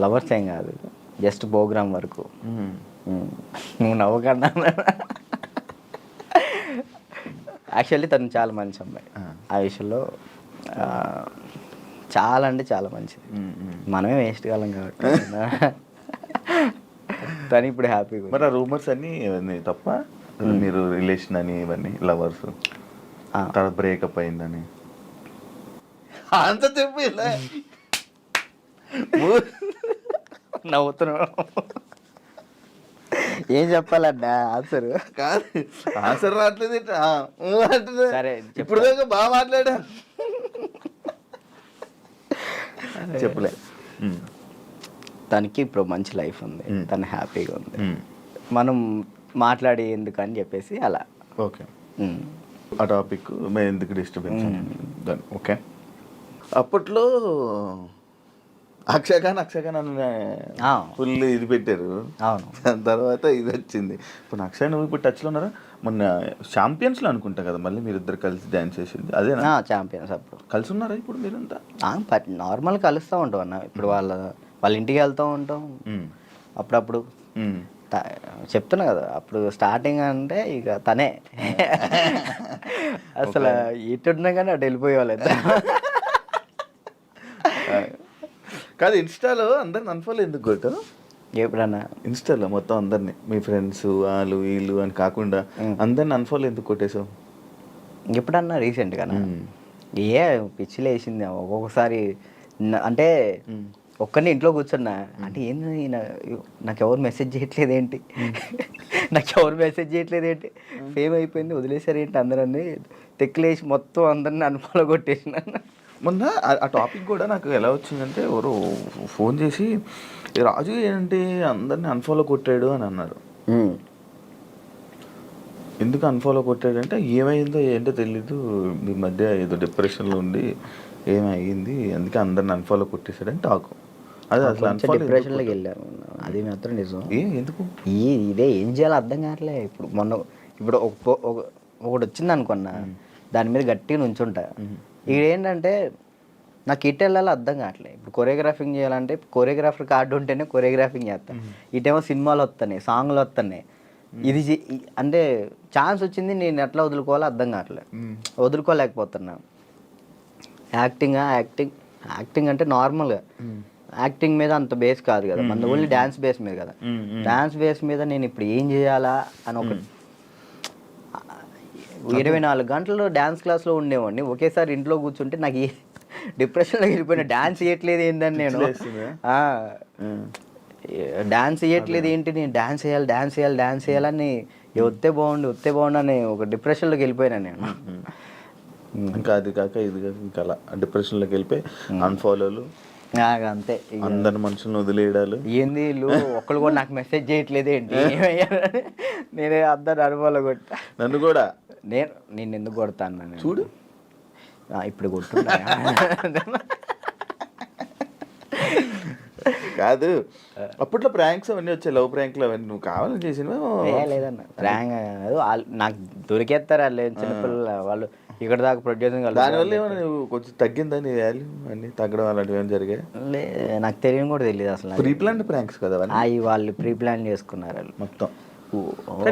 లవర్స్ ఏం కాదు, జస్ట్ ప్రోగ్రామ్ వరకు. నువ్వు నవ్వకన్నా, యాక్చువల్లీ తను చాలా మంచి అమ్మాయి, ఆ విషయంలో చాలా అంటే చాలా మంచిది, మనమే వేస్ట్ కాలం కాబట్టి తను ఇప్పుడు హ్యాపీగా.
మరి ఆ రూమర్స్ అన్నీ తప్ప, మీరు రిలేషన్ అని ఇవన్నీ లవర్స్ తర్వాత బ్రేకప్ అయిందని అంత చెప్పి
నవ్వుతున్నావు, ఏం చెప్పాలన్నా ఆన్సర్
కాదు, ఆన్సర్ రావట్లేదు.
సరే
ఇప్పుడు దాకా బాగా మాట్లాడా, చెప్పలే.
తనకి ఇప్పుడు మంచి లైఫ్ ఉంది, తను హ్యాపీగా ఉంది. మనం మాట్లాడి ఎందుకు అని చెప్పేసి అలా.
ఓకే, ఆ టాపిక్ మేము ఎందుకు డిస్టర్బెన్స్ దాన్ని. ఓకే, అప్పట్లో అక్షయఖాన్ అన్న ఫుల్ ఇది పెట్టారు.
అవును.
దాని తర్వాత ఇది వచ్చింది. ఇప్పుడు అక్షయ్ నువ్వు ఇప్పుడు టచ్లో ఉన్నారా? మొన్న ఛాంపియన్స్లో అనుకుంటా కదా మళ్ళీ మీరు ఇద్దరు కలిసి డ్యాన్స్ చేసింది అదేనా?
ఛాంపియన్స్ అప్పుడు
కలిసి ఉన్నారా ఇప్పుడు మీరంతా?
నార్మల్ కలుస్తూ ఉంటాం అన్న. ఇప్పుడు వాళ్ళ ఇంటికి వెళ్తూ ఉంటాం అప్పుడప్పుడు. చెప్తున్నా కదా అప్పుడు స్టార్టింగ్ అంటే ఇక తనే అసలు ఇటున్నా కానీ అటు వెళ్ళిపోయేవాళ్ళు.
కాదు, ఇన్స్టాలో అందరిని అన్ఫాలో ఎందుకు కొట్టావు?
ఎప్పుడన్నా
ఇన్స్టాలో మొత్తం అందరినీ మీ ఫ్రెండ్స్ వాళ్ళు వీళ్ళు అని కాకుండా అందరిని అన్ఫాలో ఎందుకు కొట్టేసావు?
ఎప్పుడన్నా రీసెంట్గా పిచ్చిలు వేసింది ఒక్కొక్కసారి. అంటే ఒక్కరిని ఇంట్లో కూర్చున్నా అంటే ఏంది నాకు ఎవరు మెసేజ్ చేయట్లేదు ఏంటి, ఫేమ్ అయిపోయింది వదిలేసారు ఏంటి అందరన్నీ తెక్కులేసి మొత్తం అందరిని అన్ఫాలో కొట్టేసిన.
మొన్న ఆ టాపిక్ కూడా నాకు ఎలా వచ్చిందంటే ఎవరో ఫోన్ చేసి రాజు ఏంటి అందరిని అన్ఫాలో కొట్టాడు అని అన్నారు. ఎందుకు అన్ఫాలో కొట్టాడంటే ఏమైందో ఏంటో తెలీదు, మీ మధ్య ఏదో డిప్రెషన్లో ఉండి ఏమైంది అందుకే అందరిని అన్ఫాలో కొట్టేశాడని టాకు. అదే అసలు
డిప్రెషన్లోకి వెళ్ళాము, అది మాత్రం నిజం.
ఎందుకు
ఇదే ఏం చేయాలో అర్థం కావట్లే. ఇప్పుడు ఒకటి వచ్చింది అనుకున్నా దాని మీద గట్టిగా నుంచుంటా. ఇక్కడ ఏంటంటే నాకు ఇటు వెళ్ళాలో అర్థం కావట్లేదు. ఇప్పుడు కొరియోగ్రాఫింగ్ చేయాలంటే కొరియోగ్రాఫర్ కార్డు ఉంటేనే కొరియోగ్రాఫింగ్ చేస్తాను. ఇటేమో సినిమాలు వస్తున్నాయి, సాంగ్లు వస్తున్నాయి. ఇది అంటే ఛాన్స్ వచ్చింది, నేను ఎట్లా వదులుకోవాలో అర్థం కావట్లేదు, వదులుకోలేకపోతున్నా. యాక్టింగ్ అంటే నార్మల్గా యాక్టింగ్ మీద అంత బేస్ కాదు కదా, మన ఓన్లీ డ్యాన్స్ బేస్ మీద కదా. డ్యాన్స్ బేస్ మీద నేను ఇప్పుడు ఏం చేయాలా అని ఒక 24 గంటలు డ్యాన్స్ క్లాస్లో ఉండేవాడిని. ఒకేసారి ఇంట్లో కూర్చుంటే నాకు డిప్రెషన్లో వెళ్ళిపోయినా. డ్యాన్స్ చేయట్లేదు ఏంటని నేను డాన్స్ చేయట్లేదు ఏంటి, నేను డాన్స్ చేయాలని వస్తే బాగుండు అని ఒక డిప్రెషన్లోకి వెళ్ళిపోయినా నేను.
ఇంకా అది కాక ఇది కాక ఇంకా అలా డిప్రెషన్లోకి వెళ్ళిపోయి అన్ఫాలోలు
అంతే.
అందరి మనుషులను వదిలేయడాలు.
ఏంది వీళ్ళు ఒక్కళ్ళు కూడా నాకు మెసేజ్ చేయట్లేదు ఏంటి, నేనే అందరు అనుభవాలు కొట్టా.
నన్ను కూడా
నేను ఎందుకు కొడతాను
చూడు
ఇప్పుడు కొట్టున్నా.
కాదు, అప్పట్లో ప్రాంక్స్ అవన్నీ వచ్చాయి, లవ్ ప్రాంక్లు అవన్నీ నువ్వు కావాలని చేసినవా?
లేదన్న ప్రాంక్ నాకు దొరికేస్తారు వాళ్ళు చిన్నపిల్లలు, వాళ్ళు ఇక్కడ దాకా ప్రొడ్యూసింగ్.
దానివల్ల ఏమైనా నువ్వు కొంచెం తగ్గిందా నీ వాల్యూ అన్నీ తగ్గడం అలాంటివి ఏమైనా జరిగాయి?
నాకు తెలియని కూడా తెలియదు అసలు.
ప్రీ ప్లాన్ ప్రాంక్స్ కదా
అవి వాళ్ళు ప్రీ ప్లాన్ చేసుకున్నారు వాళ్ళు మొత్తం.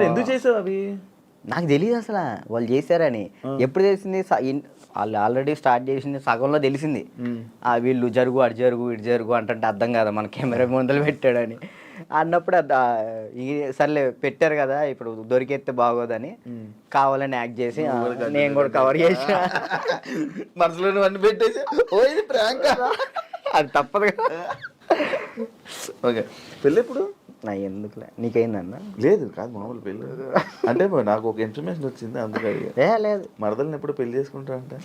ఎందుకు చేసావు అవి?
నాకు తెలియదు అసలు వాళ్ళు చేశారని. ఎప్పుడు తెలిసింది, వాళ్ళు ఆల్రెడీ స్టార్ట్ చేసింది సగంలో తెలిసింది. వీళ్ళు జరుగు అటు జరుగు ఇటు జరుగు అంటే అర్థం కదా మన కెమెరా ముందలు పెట్టాడని అన్నప్పుడు సర్లే పెట్టారు కదా ఇప్పుడు దొరికేస్తే బాగోదని కావాలని యాక్ట్ చేసి నేను కూడా కవర్ చేసిన.
మనసులో అన్ని పెట్టేసి
అది తప్పదు కదా.
ఓకే, పెళ్ళి ఎప్పుడు?
నా ఎందుకులే, నీకైందన్న?
లేదు కాదు, మామూలు పెళ్ళి అంటే నాకు ఒక ఇన్ఫర్మేషన్ వచ్చింది అందుకే.
లేదు,
మరదల్ని ఎప్పుడు పెళ్లి చేసుకుంటా అంటే?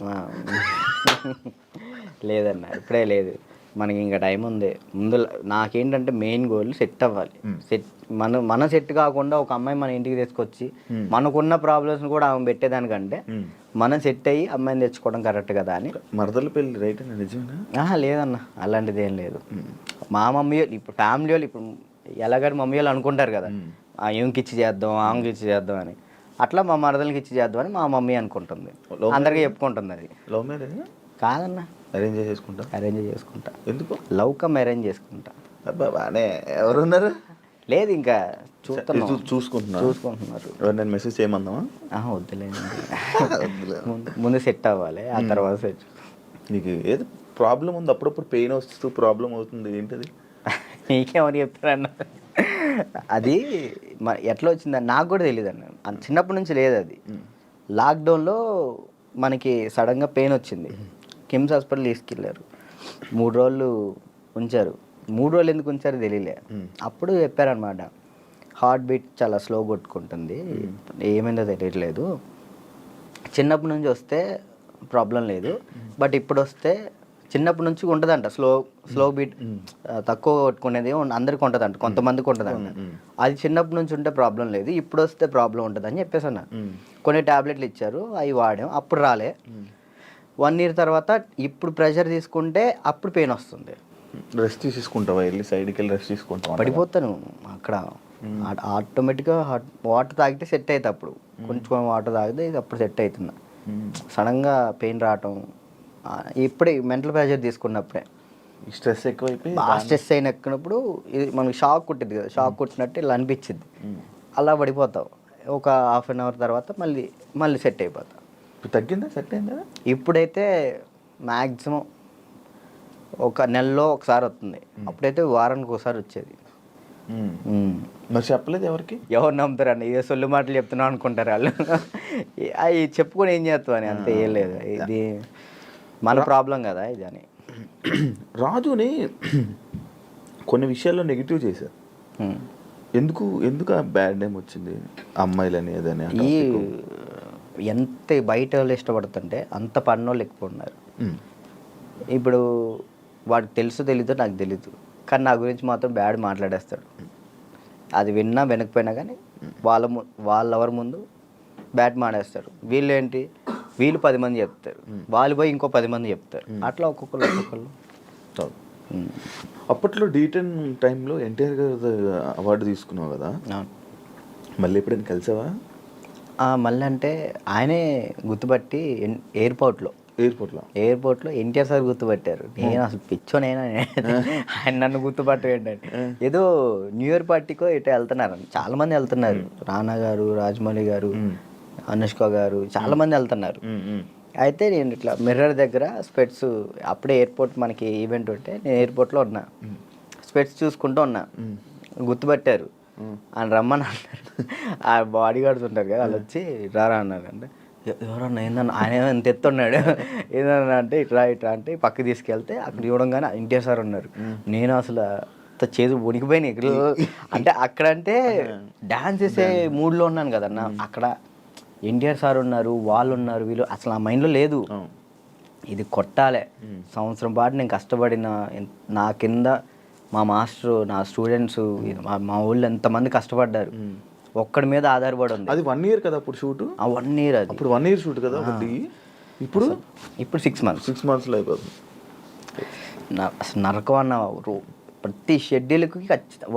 లేదన్న ఇప్పుడే లేదు, మనకి ఇంకా టైం ఉంది. ముందు నాకేంటంటే మెయిన్ గోల్ సెట్ అవ్వాలి. మనం సెట్ కాకుండా ఒక అమ్మాయి మన ఇంటికి తీసుకొచ్చి మనకున్న ప్రాబ్లమ్స్ కూడా ఆమె పెట్టేదానికంటే మనం సెట్ అయ్యి అమ్మాయిని తెచ్చుకోవడం కరెక్ట్ కదా అని.
మరదల పెళ్ళి రైట్ అన్న నిజమేనా?
లేదన్న అలాంటిది ఏం లేదు. మా మమ్మీ ఇప్పుడు ఫ్యామిలీ వాళ్ళు ఇప్పుడు ఎలాగని మమ్మీ వాళ్ళు అనుకుంటారు కదా, ఏమికి ఇచ్చి చేద్దాం ఆమెకి ఇచ్చి చేద్దాం అని. అట్లా మా మరదలకి ఇచ్చి చేద్దాం అని మా మమ్మీ అనుకుంటుంది, అందరికీ చెప్పుకుంటుంది. అది
లవ్ మ్యారేజ్
కాదన్న,
అరేంజ్ చేసుకుంటా. ఎందుకు?
లవ్ కమ్ అరేంజ్ చేసుకుంటా.
బానే ఎవరున్నారు?
లేదు ఇంకా
చూసుకుంటున్నారు. ఎవరు మెసేజ్ చేయమందామా?
వద్దులేదు, ముందు సెట్ అవ్వాలి, ఆ తర్వాత సెట్.
నీకు ఏది ప్రాబ్లం ఉంది? అప్పుడప్పుడు పెయిన్ వస్తూ ప్రాబ్లం అవుతుంది, ఏంటది?
నీకేమని చెప్తారన్న? అది ఎట్లా వచ్చిందని నాకు కూడా తెలియదు అన్న, చిన్నప్పటి నుంచి లేదు అది. లాక్డౌన్లో మనకి సడన్గా పెయిన్ వచ్చింది, కిమ్స్ హాస్పిటల్ తీసుకెళ్ళారు, 3 రోజులు ఉంచారు. 3 రోజులు ఎందుకు ఉంచారో తెలియలే. అప్పుడు చెప్పారనమాట, హార్ట్ బీట్ చాలా స్లో కొట్టుకుంటుంది, ఏమైందో తెలియట్లేదు, చిన్నప్పటి నుంచి వస్తే ప్రాబ్లం లేదు, బట్ ఇప్పుడు వస్తే చిన్నప్పటి నుంచి ఉంటుందంట స్లో బీట్ తక్కువ కొట్టుకునేది అందరికి ఉంటుందంట, కొంతమందికి ఉంటుందంట. అది చిన్నప్పటి నుంచి ఉంటే ప్రాబ్లం లేదు, ఇప్పుడు వస్తే ప్రాబ్లం ఉంటుంది అని చెప్పేసి అన్న. కొన్ని ట్యాబ్లెట్లు ఇచ్చారు, అవి వాడాం, అప్పుడు రాలే. 1 year తర్వాత ఇప్పుడు ప్రెషర్ తీసుకుంటే అప్పుడు పెయిన్ వస్తుంది.
రెస్ట్ తీసుకుంటావా, వెళ్ళి సైడ్కి వెళ్ళి రెస్ట్ తీసుకుంటావా?
పడిపోతాను అక్కడ. ఆటోమేటిక్గా వాటర్ తాగితే సెట్ అవుతుంది, అప్పుడు కొంచెం వాటర్ తాగితే అప్పుడు సెట్ అవుతుంది. సడన్గా పెయిన్ రావటం ఇప్పుడే మెంటల్ ప్రెషర్ తీసుకున్నప్పుడే.
స్ట్రెస్ ఎక్కువైపోయి
బాగా స్ట్రెస్ అయినప్పుడు ఇది మనకి షాక్ కొట్టింది కదా, షాక్ కొట్టినట్టు ఇలా అనిపించింది, అలా పడిపోతావు. ఒక 1/2 hour తర్వాత మళ్ళీ సెట్ అయిపోతావు.
తగ్గిందా, సెట్ అయిందా?
ఇప్పుడైతే మ్యాక్సిమం ఒక నెలలో ఒకసారి వస్తుంది, అప్పుడైతే వారానికి ఒకసారి వచ్చేది.
మరి చెప్పలేదు ఎవరికి?
ఎవరు నమ్ముతారండి, ఏ సొల్లు మాటలు చెప్తున్నావు అనుకుంటారు వాళ్ళు. అవి చెప్పుకొని ఏం చేస్తావు అని, అంతే. ఏం లేదు, ఇది మన ప్రాబ్లం కదా ఇది అని.
రాజుని కొన్ని విషయాల్లో నెగిటివ్ చేశారు. ఎందుకు ఆ బ్యాడ్ నేమ్ వచ్చింది అమ్మాయిలని ఏదని?
ఈ ఎంత బయట వాళ్ళు ఇష్టపడుతుంటే అంత పన్నోళ్ళు ఎక్కువ ఉన్నారు. ఇప్పుడు వాడికి తెలీదో నాకు తెలీదు, కానీ నా గురించి మాత్రం బ్యాడ్ మాట్లాడేస్తాడు. అది విన్నా వినకపోయినా కానీ వాళ్ళెవరి ముందు బ్యాడ్ మాడేస్తారు. వీళ్ళు 10 మంది చెప్తారు, వాళ్ళు పోయి ఇంకో 10 మంది చెప్తారు, అట్లా ఒక్కొక్కళ్ళు.
అప్పట్లో D10 టైంలో ఎన్టీఆర్ గారు అవార్డు తీసుకున్నావు కదా, మళ్ళీ ఎప్పుడైనా కలిసావా?
మళ్ళీ అంటే ఆయనే గుర్తుపట్టి ఎయిర్పోర్ట్లో ఎన్టీఆర్ సార్ గుర్తుపట్టారు. నేను అసలు పిచ్చోనైనా, ఆయన నన్ను గుర్తుపట్టు ఏంటంటే, ఏదో న్యూ ఇయర్ పార్టీకో ఇటు వెళ్తున్నారు, చాలా మంది వెళ్తున్నారు. రానా గారు, రాజమౌళి గారు, అనుష్క గారు, చాలా మంది వెళ్తున్నారు. అయితే నేను ఇట్లా మిర్రర్ దగ్గర స్పెట్స్, అప్పుడే ఎయిర్పోర్ట్ మనకి ఈవెంట్ ఉంటే నేను ఎయిర్పోర్ట్లో ఉన్నా, స్పెట్స్ చూసుకుంటూ ఉన్నా, గుర్తుపట్టారు. ఆయన రమ్మని అన్నారు. ఆ బాడీ గార్డ్స్ ఉంటారు కదా, వాళ్ళు వచ్చి రారా అన్నారు. అంటే ఎవరన్నా ఏందన్నా, ఆయన ఎంత ఎత్తున్నాడు, ఏదన్నా అంటే ఇట్లా అంటే పక్కకి తీసుకెళ్తే అక్కడ చూడంగానే ఎన్టీఆర్ సార్ ఉన్నారు. నేను అసలు చేదు వణికిపోయినాయి. అంటే అక్కడంటే డ్యాన్స్ చేసే మూడ్లో ఉన్నాను కదన్నా, అక్కడ ఎన్టీఆర్ సార్ ఉన్నారు, వాళ్ళు ఉన్నారు, వీళ్ళు అసలు ఆ మైండ్లో లేదు. ఇది కొట్టాలి, సంవత్సరం పాటు నేను కష్టపడిన, నా కింద మా మాస్టరు, నా స్టూడెంట్స్, మా ఊళ్ళో ఎంతమంది కష్టపడ్డారు, ఒక్కడి మీద ఆధారపడి ఉంది.
అది 1 year కదా అప్పుడు షూట్?
1 year. అది
అప్పుడు 1 year షూట్ కదా ఒకటి. ఇప్పుడు
6 months.
6 monthsలో అయిపోతుంది.
అసలు నరకం అన్న, ప్రతి షెడ్యూల్కి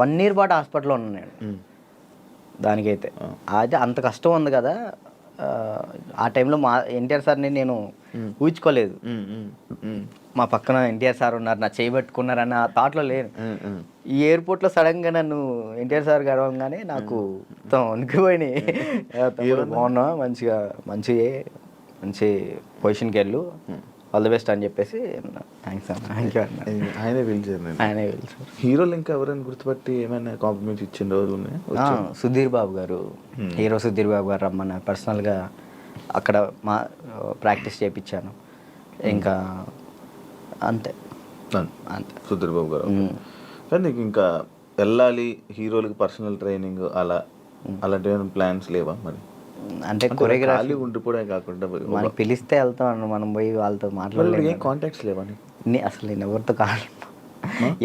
1 year పాటు హాస్పిటల్లో ఉన్నాను నేను. దానికైతే అది అంత కష్టం ఉంది కదా. ఆ టైంలో మా ఎన్టీఆర్ సార్ని నేను ఊహించుకోలేదు. మా పక్కన ఎన్టీఆర్ సార్ ఉన్నారు, నా చేయబెట్టుకున్నారు అన్న థాట్లో లేను. ఈ ఎయిర్పోర్ట్లో సడన్గా నన్ను ఎన్టీఆర్ సార్ గడవగానే నాకు వణికిపోయినాయి. బాగున్నా, మంచి పొజిషన్కి వెళ్ళు, ఆల్ ది బెస్ట్ అని చెప్పేసి థ్యాంక్స్ అన్న, థ్యాంక్ యూ అన్న.
ఆయనే పిలిచారు. హీరోలు ఇంకా ఎవరైనా గుర్తుపట్టి ఏమైనా కాంప్లిమెంట్స్ ఇచ్చిన రోజులు ఉన్నాయి?
సుధీర్ బాబు గారు, హీరో సుధీర్ బాబు గారు రమ్మన్నారు పర్సనల్గా, అక్కడ మా ప్రాక్టీస్ చేయించాను. ఇంకా అంతే.
సుధీర్ బాబు గారు. కానీ నీకు ఇంకా వెళ్ళాలి హీరోలకి పర్సనల్ ట్రైనింగ్ అలాంటి ప్లాన్స్ లేవా మరి?
అంటే కొరియోగ్రఫీ
ఉండిపోవడం కాకుండా
మనకి పిలిస్తే వెళ్తాం, మనం పోయి వాళ్ళతో మాట్లాడలేదు.
కాంటాక్ట్స్ లేవా?
అసలు నేను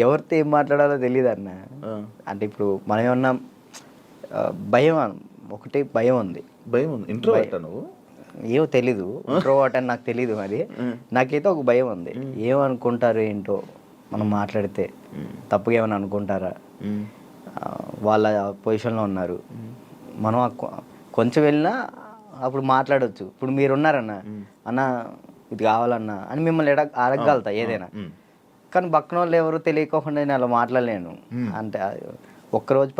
ఎవరితో ఏం మాట్లాడాలో తెలియదు అన్న. అంటే ఇప్పుడు మనం ఏమన్నా భయం, ఒకటి భయం ఉంది.
ఇంట్రోవర్ట్ నువ్వు?
ఏమో తెలీదు, ఇంట్రోవర్ట్ అని నాకు తెలీదు. మరి నాకైతే ఒక భయం ఉంది, ఏమనుకుంటారు ఏంటో, మనం మాట్లాడితే తప్పుగా ఏమైనా అనుకుంటారా, వాళ్ళ పొజిషన్లో ఉన్నారు, మనం కొంచెం వెళ్ళినా అప్పుడు మాట్లాడవచ్చు. ఇప్పుడు మీరున్నారన్న, అన్న ఇది కావాలన్నా అని మిమ్మల్ని అడగగలుగుతా ఏదైనా, కానీ పక్కన వాళ్ళు ఎవరు తెలియకోకుండా నేను అలా మాట్లాడలేను. అంటే ఒక్కరోజు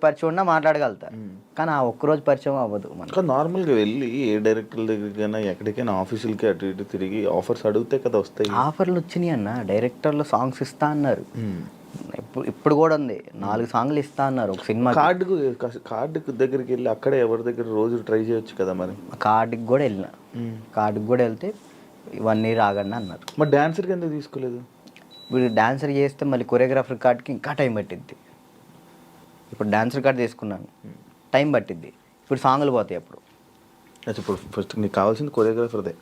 పరిచయం ఉన్నా మాట్లాడగలుగుతా, కానీ ఆ ఒక్కరోజు పరిచయం అవ్వదు. మనకు
నార్మల్గా వెళ్ళి ఏ డైరెక్టర్ దగ్గరికైనా ఎక్కడికైనా ఆఫీసులకి అటు ఇటు తిరిగి ఆఫర్స్ అడిగితే కదా వస్తాయి.
ఆఫర్లు వచ్చినాయి అన్న, డైరెక్టర్లు సాంగ్స్ ఇస్తా అన్నారు. ఇప్పుడు కూడా ఉంది, 4 సాంగ్లు ఇస్తా అన్నారు ఒక సినిమా.
కార్డుకు దగ్గరికి వెళ్ళి అక్కడే ఎవరి దగ్గర రోజు ట్రై చేయొచ్చు కదా మరి.
కార్డుకి కూడా వెళ్ళిన, కార్డుకి కూడా వెళ్తే 1 year ఆగండి అన్నారు.
మరి డాన్సర్కి ఎందుకు తీసుకోలేదు?
ఇప్పుడు డాన్సర్ చేస్తే మళ్ళీ కొరియోగ్రాఫర్ కార్డ్కి ఇంకా టైం పట్టిద్ది. ఇప్పుడు డాన్సర్ కార్డ్ తీసుకున్నాను, టైం పట్టిద్ది. ఇప్పుడు సాంగ్లు పోతాయి అప్పుడు.
ఇప్పుడు ఫస్ట్ నీకు కావాల్సింది కొరియోగ్రాఫర్దే,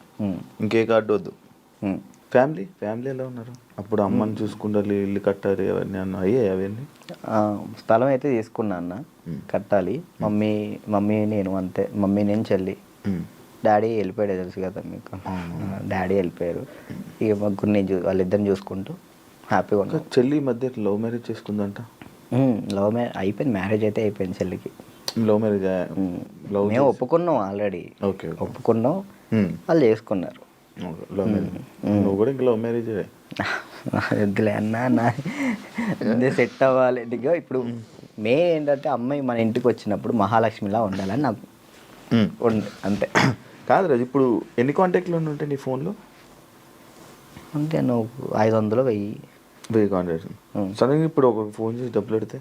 ఇంకే కార్డు వద్దు. ఫ్యామిలీ ఎలా ఉన్నారు? అప్పుడు అమ్మని చూసుకుంటారు, ఇల్లు కట్టాలి అవన్నీ అన్న అయ్యాయి అవన్నీ.
స్థలం అయితే తీసుకున్నా అన్న, కట్టాలి. మమ్మీ నేను అంతే, మమ్మీ నేను చెల్లి. డాడీ వెళ్ళిపోయాడు, తెలుసు కదా మీకు. డాడీ వెళ్ళిపోయారు. ఇక ముగ్గురిని వాళ్ళిద్దరిని చూసుకుంటూ హ్యాపీగా ఉన్నాం.
చెల్లి ఈ మధ్య లవ్ మ్యారేజ్ చేసుకుందంట.
లవ్ మ్యారేజ్ అయిపోయింది, మ్యారేజ్ అయితే అయిపోయింది చెల్లికి.
లవ్ మ్యారేజ్
మేము ఒప్పుకున్నాం ఆల్రెడీ.
ఓకే
ఒప్పుకున్నాం, వాళ్ళు చేసుకున్నారు.
Love marriage. నువ్వు కూడా ఇంకా లవ్ మ్యారేజ్
వద్దులే అన్న, సెట్ అవ్వాలి. ఇక ఇప్పుడు మెయిన్ ఏంటంటే అమ్మాయి మన ఇంటికి వచ్చినప్పుడు మహాలక్ష్మిలా ఉండాలని నాకు అంతే.
కాదు రాజు, ఇప్పుడు ఎన్ని కాంటాక్ట్లు ఉంటాయి నీ ఫోన్లో?
అంతే, నువ్వు 500 1000
కాంటాక్ట్స్. సడన్గా ఇప్పుడు ఒక ఫోన్ చేసి డబ్బులు పెడితే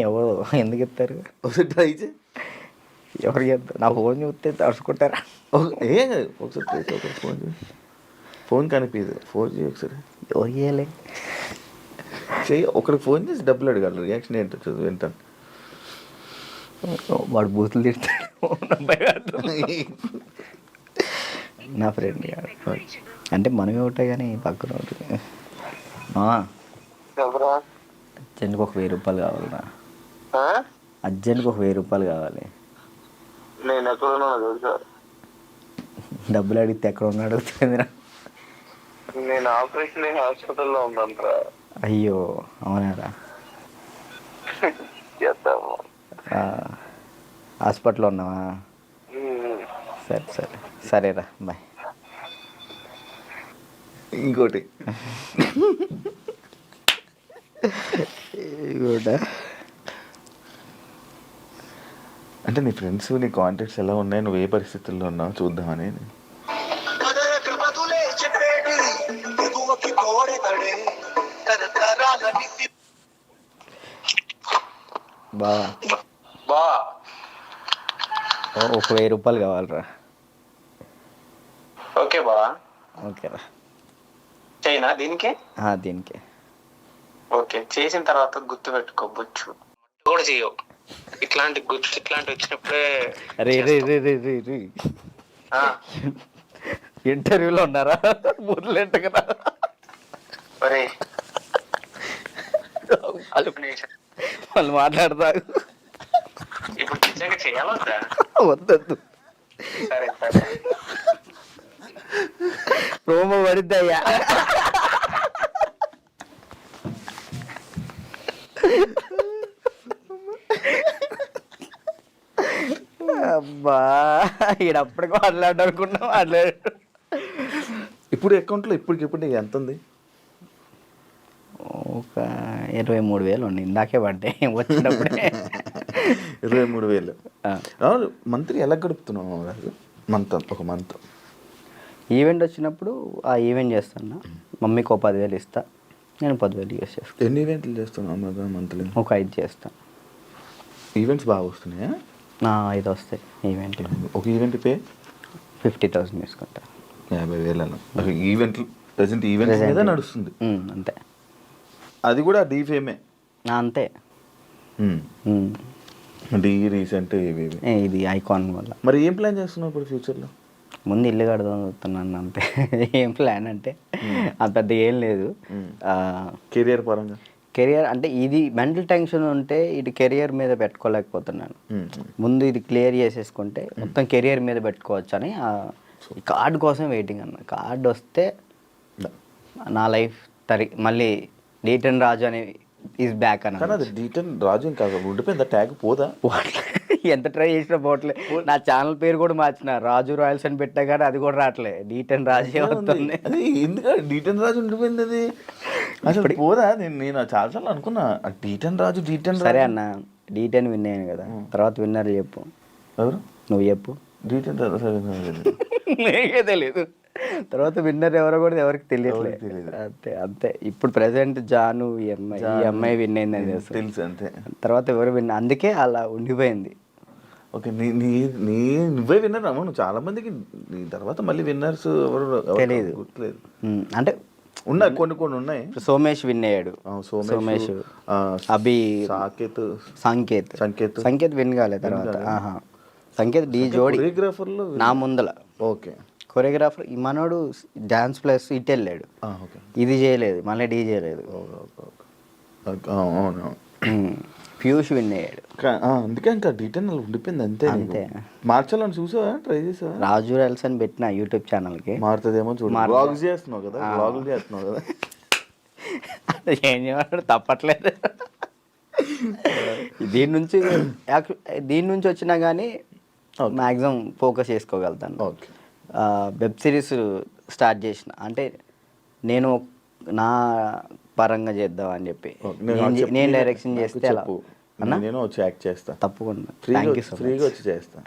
ఎవరు ఎందుకు ఇస్తారు?
ఒకసారి ట్రై చేయి.
ఎవరికి చెప్తారు? నా ఫోన్ చూస్తే తడుచుకుంటారా?
ఏం కాదు, ఒకసారి ట్రై చేయి. ఒకసారి ఫోన్ చేయి, ఫోన్ కనిపించదు, ఫోన్ చేయి ఒకసారి.
ఓయ్యలే
చెయ్యి. ఒకరికి ఫోన్ చేసి డబ్బులు అడగాలి, రియాక్షన్ ఏంటో చదువు వింటాను.
వాడు బూతులు తిడతాడు. నా ఫ్రెండ్ కాదు అంటే మనమే ఉంటాయి కానీ పక్కన ఉంటుంది. అర్జెంట్కి ఒక 1000 రూపాయలు కావాలరా. అర్జెంట్కి ఒక 1000 రూపాయలు కావాలి.
నేను ఎక్కడ
డబ్బులు అడిగితే ఎక్కడ ఉన్నాడు అడుగుతుందిరా.
నేను ఆపరేషన్ హాస్పిటల్లో ఉన్నాను.
అయ్యో అవునారా? హాస్పిటల్లో ఉన్నావా? సరేరా, బాయ్.
ఇంకోటి అంటే నీ ఫ్రెండ్స్, నీ కాంటాక్ట్స్ ఎలా ఉన్నాయి, నువ్వు ఏ పరిస్థితుల్లో ఉన్నావు చూద్దామని.
బా ఒక 1000 రూపాయలు కావాలరా.
ఓకే బా,
ఓకేరా.
చైనా దీనికి?
దీనికి.
ఓకే, చేసిన తర్వాత గుర్తు పెట్టుకోవచ్చు కూడా చేయవు. ఇట్లాంటి వచ్చినప్పుడే
ఇంటర్వ్యూలో ఉన్నారా? బుర్లేంట కదా వాళ్ళు మాట్లాడతారు.
ఇప్పుడు నిజంగా చేయాలొద్దా?
వద్దొద్దు,
సరే సరే.
ప్రోమో పడిద్దయ్యా. అబ్బా, ఈడప్పటికి మాట్లాడనుకున్నాం, మాట్లాడు.
ఇప్పుడు అకౌంట్లో ఇప్పటికిప్పుడు ఎంత ఉంది?
ఒక 23,000 ఉంది. ఇందాకే పడ్డాయి వచ్చినప్పుడే.
23,000. మంత్లీ ఎలా గడుపుతున్నావు ఒక మంత్?
ఈవెంట్ వచ్చినప్పుడు ఆ ఈవెంట్ చేస్తాను. మమ్మీకి ఒక 10,000 ఇస్తా, నేను 10,000 యూస్ చేస్తాను.
ఎన్ని ఈవెంట్లు చేస్తున్నావు మంత్లీ?
ఒక 5 చేస్తాను.
ఈవెంట్స్ బాగా వస్తున్నాయా?
5 వస్తాయి ఈవెంట్లు.
ఒక ఈవెంట్ పే
50,000 తీసుకుంటా.
50,000 ఈవెంట్లు ప్రజెంట్ ఈవెంట్ మీద నడుస్తుంది
అంతే.
అది కూడా డీఫేమే
అంతే.
డీ రీసెంట్
ఇది ఐకాన్ వల్ల.
మరి ఏం ప్లాన్ చేస్తున్నావు ఇప్పుడు ఫ్యూచర్లో?
ముందు ఇల్లు కడదాం చూస్తున్నాను అంతే. ఏం ప్లాన్ అంటే అంత పెద్ద ఏం లేదు.
కెరియర్ పరంగా
కెరియర్ అంటే ఇది మెంటల్ టెన్షన్ ఉంటే ఇది కెరియర్ మీద పెట్టుకోలేకపోతున్నాను. ముందు ఇది క్లియర్ చేసేసుకుంటే మొత్తం కెరియర్ మీద పెట్టుకోవచ్చు అని కార్డు కోసం వెయిటింగ్ అన్న. కార్డు వస్తే నా లైఫ్ మళ్ళీ D10 రాజు అని ఈజ్ బ్యాక్ అన్న.
అది D10 రాజు ఇంకా ఉండిపోయిందా? ట్యాగ్ పోదా?
ఎంత ట్రై చేసినా పోవట్లే. నా ఛానల్ పేరు కూడా మార్చిన, రాజు రాయల్స్ అని పెట్టా కానీ అది కూడా రావట్లే. D10 రాజే వస్తుంది.
అది ఎందుకంటే D10 రాజు ఉండిపోయింది. అది అసలు పోదా? నేను చాలాసార్లు అనుకున్నా D10 రాజు.
సరే అన్న, D10 విన్ అయ్యాను కదా, తర్వాత విన్నర్ చెప్పు.
ఎవరు?
నువ్వు చెప్పు.
D10
నీకే తెలియదు. తర్వాత విన్నర్ ఎవరో కూడా ఎవరికి తెలియట్లేదు. అంతే. ఇప్పుడు ప్రెసెంట్ జాను ఈ అమ్మాయి విన్ అయిందని
తెలుసు అంతే.
తర్వాత ఎవరు విన్, అందుకే అలా ఉండిపోయింది.
ఓకే, నువ్వే విన్నర్ అమ్మ. నువ్వు చాలా మందికి నీ తర్వాత మళ్ళీ విన్నర్స్ ఎవరు
తెలియదు,
గుర్తులేదు.
అంటే
ఉన్నాయి, కొన్ని ఉన్నాయి.
సోమేష్ విన్ అయ్యాడు. సోమేష్, అభి, సంకేత్ విన్ కాలేదు. తర్వాత సంకేత్ డీ జోడి నా ముందల.
ఓకే,
కొరియోగ్రాఫర్ ఈ మనోడు డాన్స్ ప్లస్ ఇటు వెళ్ళాడు,
ఓకే
ఇది చేయలేదు, మళ్ళీ డీ చేయలేదు.
అవును
పీయూష్ విన్ అయ్యాడు.
అందుకే ఇంకా డీటెయిల్ ఉండిపోయింది అంతే.
అంతే.
మార్చాలని చూసావా, ట్రై చేసావా?
రాజు ఎల్స్ అని పెట్టిన యూట్యూబ్ ఛానల్కి.
మారుతుందేమో చూడు. బ్లాగ్స్ చేస్తున్నావు కదా, బ్లాగులు చేస్తున్నావు కదా.
ఏం చేయమంటాడు, తప్పట్లేదు. దీని నుంచి వచ్చినా కానీ మ్యాక్సిమం ఫోకస్ చేసుకోగలుగుతాను.
ఓకే.
వెబ్ సిరీస్ స్టార్ట్ చేసిన, అంటే నేను నా పరంగా చేద్దాం అని చెప్పి నేను డైరెక్షన్ చేస్తే అలా అన్న
నేను వచ్చి యాక్ట్ చేస్తా
తప్పకుండా. థ్యాంక్ యూ సో
ఫ్రీగా
మచ్.
వచ్చి చేస్తా.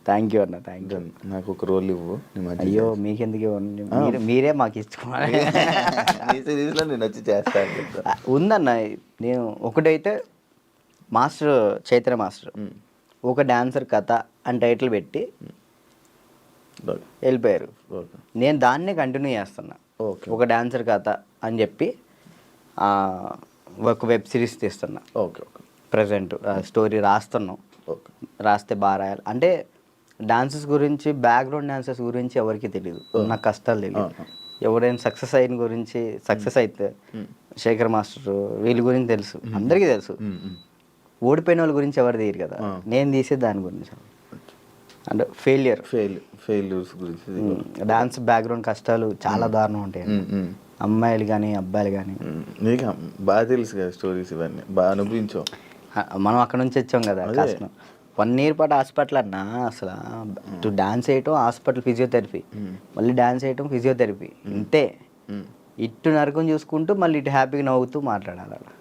థ్యాంక్ యూ అన్న, థ్యాంక్ యూ.
నాకు ఒక రోల్ ఇవ్వు.
అయ్యో మీకెందుకు ఇవ్వండి, మీరే మాకు ఇచ్చుకోవాలి.
సిరీస్లో నేను వచ్చి చేస్తా.
ఉందన్న, నేను ఒకటైతే మాస్టర్ చైతన్య మాస్టర్ ఒక డాన్సర్ కథ అని టైటిల్ పెట్టి వెళ్ళిపోయారు. నేను దాన్నే కంటిన్యూ చేస్తున్నా. ఒక డాన్సర్ కథ అని చెప్పి ఒక వెబ్ సిరీస్ తీస్తున్నా.
Okay okay.
ప్రజెంట్ స్టోరీ రాస్తున్నాం.
ఓకే.
రాస్తే బాగా రాయాలి. అంటే డాన్సెస్ గురించి, బ్యాక్గ్రౌండ్ డాన్సెస్ గురించి ఎవరికి తెలియదు, నాకు కష్టాలు తెలియదు. ఎవరైనా సక్సెస్ అయిన గురించి, సక్సెస్ అయితే శేఖర్ మాస్టర్ వీళ్ళ గురించి తెలుసు, అందరికీ తెలుసు. ఓడిపోయిన వాళ్ళ గురించి ఎవరు తెలియదు కదా, నేను తీసే దాని గురించి. అంటే
ఫెయిల్యూర్స్ గురించి.
డాన్స్ బ్యాక్గ్రౌండ్ కష్టాలు చాలా దారుణం ఉంటాయి, అమ్మాయిలు కానీ అబ్బాయిలు కానీ.
నీకు బాగా తెలుసు కదా స్టోరీస్, ఇవన్నీ బాగా అనుభవించావు.
మనం అక్కడ నుంచి వచ్చాం కదా, కష్టం. 1 year పాటు హాస్పిటల్ అన్నా, అసలు డాన్స్ వేయటం, హాస్పిటల్, ఫిజియోథెరపీ, మళ్ళీ డాన్స్ వేయటం, ఫిజియోథెరపీ, ఇంతే. ఇటు నరకం చూసుకుంటూ మళ్ళీ ఇటు హ్యాపీగా నవ్వుతూ మాట్లాడాలి అలా.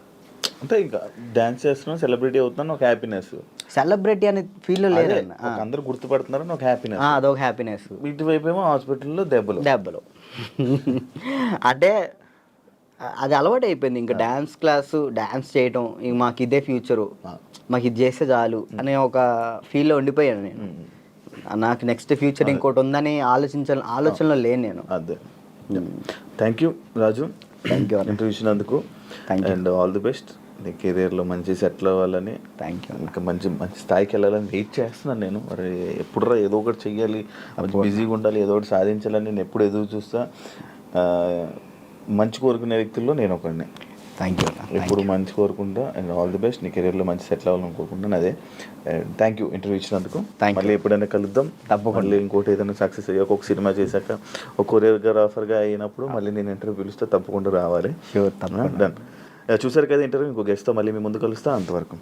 అంటే ఇంకా డాన్స్ చేస్తున్నావు, సెలబ్రిటీ అవుతున్నాను, ఒక హ్యాపీనెస్.
సెలబ్రిటీ అనే ఫీల్ లేదు,
అందరూ గుర్తుపడుతున్నారని ఒక హ్యాపీనెస్,
అదొక హ్యాపీనెస్.
ఇటువైపు ఏమో హాస్పిటల్లో దెబ్బలు.
అంటే అది అలవాటు అయిపోయింది. ఇంకా డాన్స్ క్లాసు, డాన్స్ చేయటం, ఇంక మాకు ఇదే ఫ్యూచరు, మాకు ఇది చేస్తే చాలు అనే ఒక ఫీల్లో ఉండిపోయాను నేను. నాకు నెక్స్ట్ ఫ్యూచర్ ఇంకోటి ఉందని ఆలోచనలో లేను నేను.
అదే. Thank you Raju,
thank you
interview ఇచ్చినందుకు. And all the best. నీ కెరీర్లో మంచి సెటిల్ అవ్వాలని,
థ్యాంక్ యూ.
ఇంకా మంచి స్థాయికి వెళ్ళాలని వెయిట్ చేస్తున్నాను నేను. మరి ఎప్పుడురా ఏదో ఒకటి చెయ్యాలి, బిజీగా ఉండాలి, ఏదో ఒకటి సాధించాలని నేను ఎప్పుడు ఎదురు చూస్తా. మంచి కోరుకునే వ్యక్తుల్లో నేను ఒకడిని.
Thank you.
ఎప్పుడు మంచి కోరుకుంటా. And all the best. నీ కెరీర్లో మంచి సెటిల్ అవ్వాలని కోరుకుంటాను. అదే. థ్యాంక్ యూ ఇంటర్వ్యూ ఇచ్చినందుకు. మళ్ళీ ఎప్పుడైనా కలుద్దాం తప్పకుండా. మళ్ళీ ఇంకోటి ఏదైనా సక్సెస్ అయ్యాక, ఒక సినిమా చేశాక, ఒక కొరియోగ్రాఫర్గా అయినప్పుడు మళ్ళీ నేను ఇంటర్వ్యూ పిలుస్తే తప్పకుండా రావాలి.
షూర్, తప్పకుండా.
డన్. చూసారు కదా ఇంటర్వ్యూ. ఇంకో గెస్ట్తో మళ్ళీ మీ ముందు కలుస్తా. అంతవరకు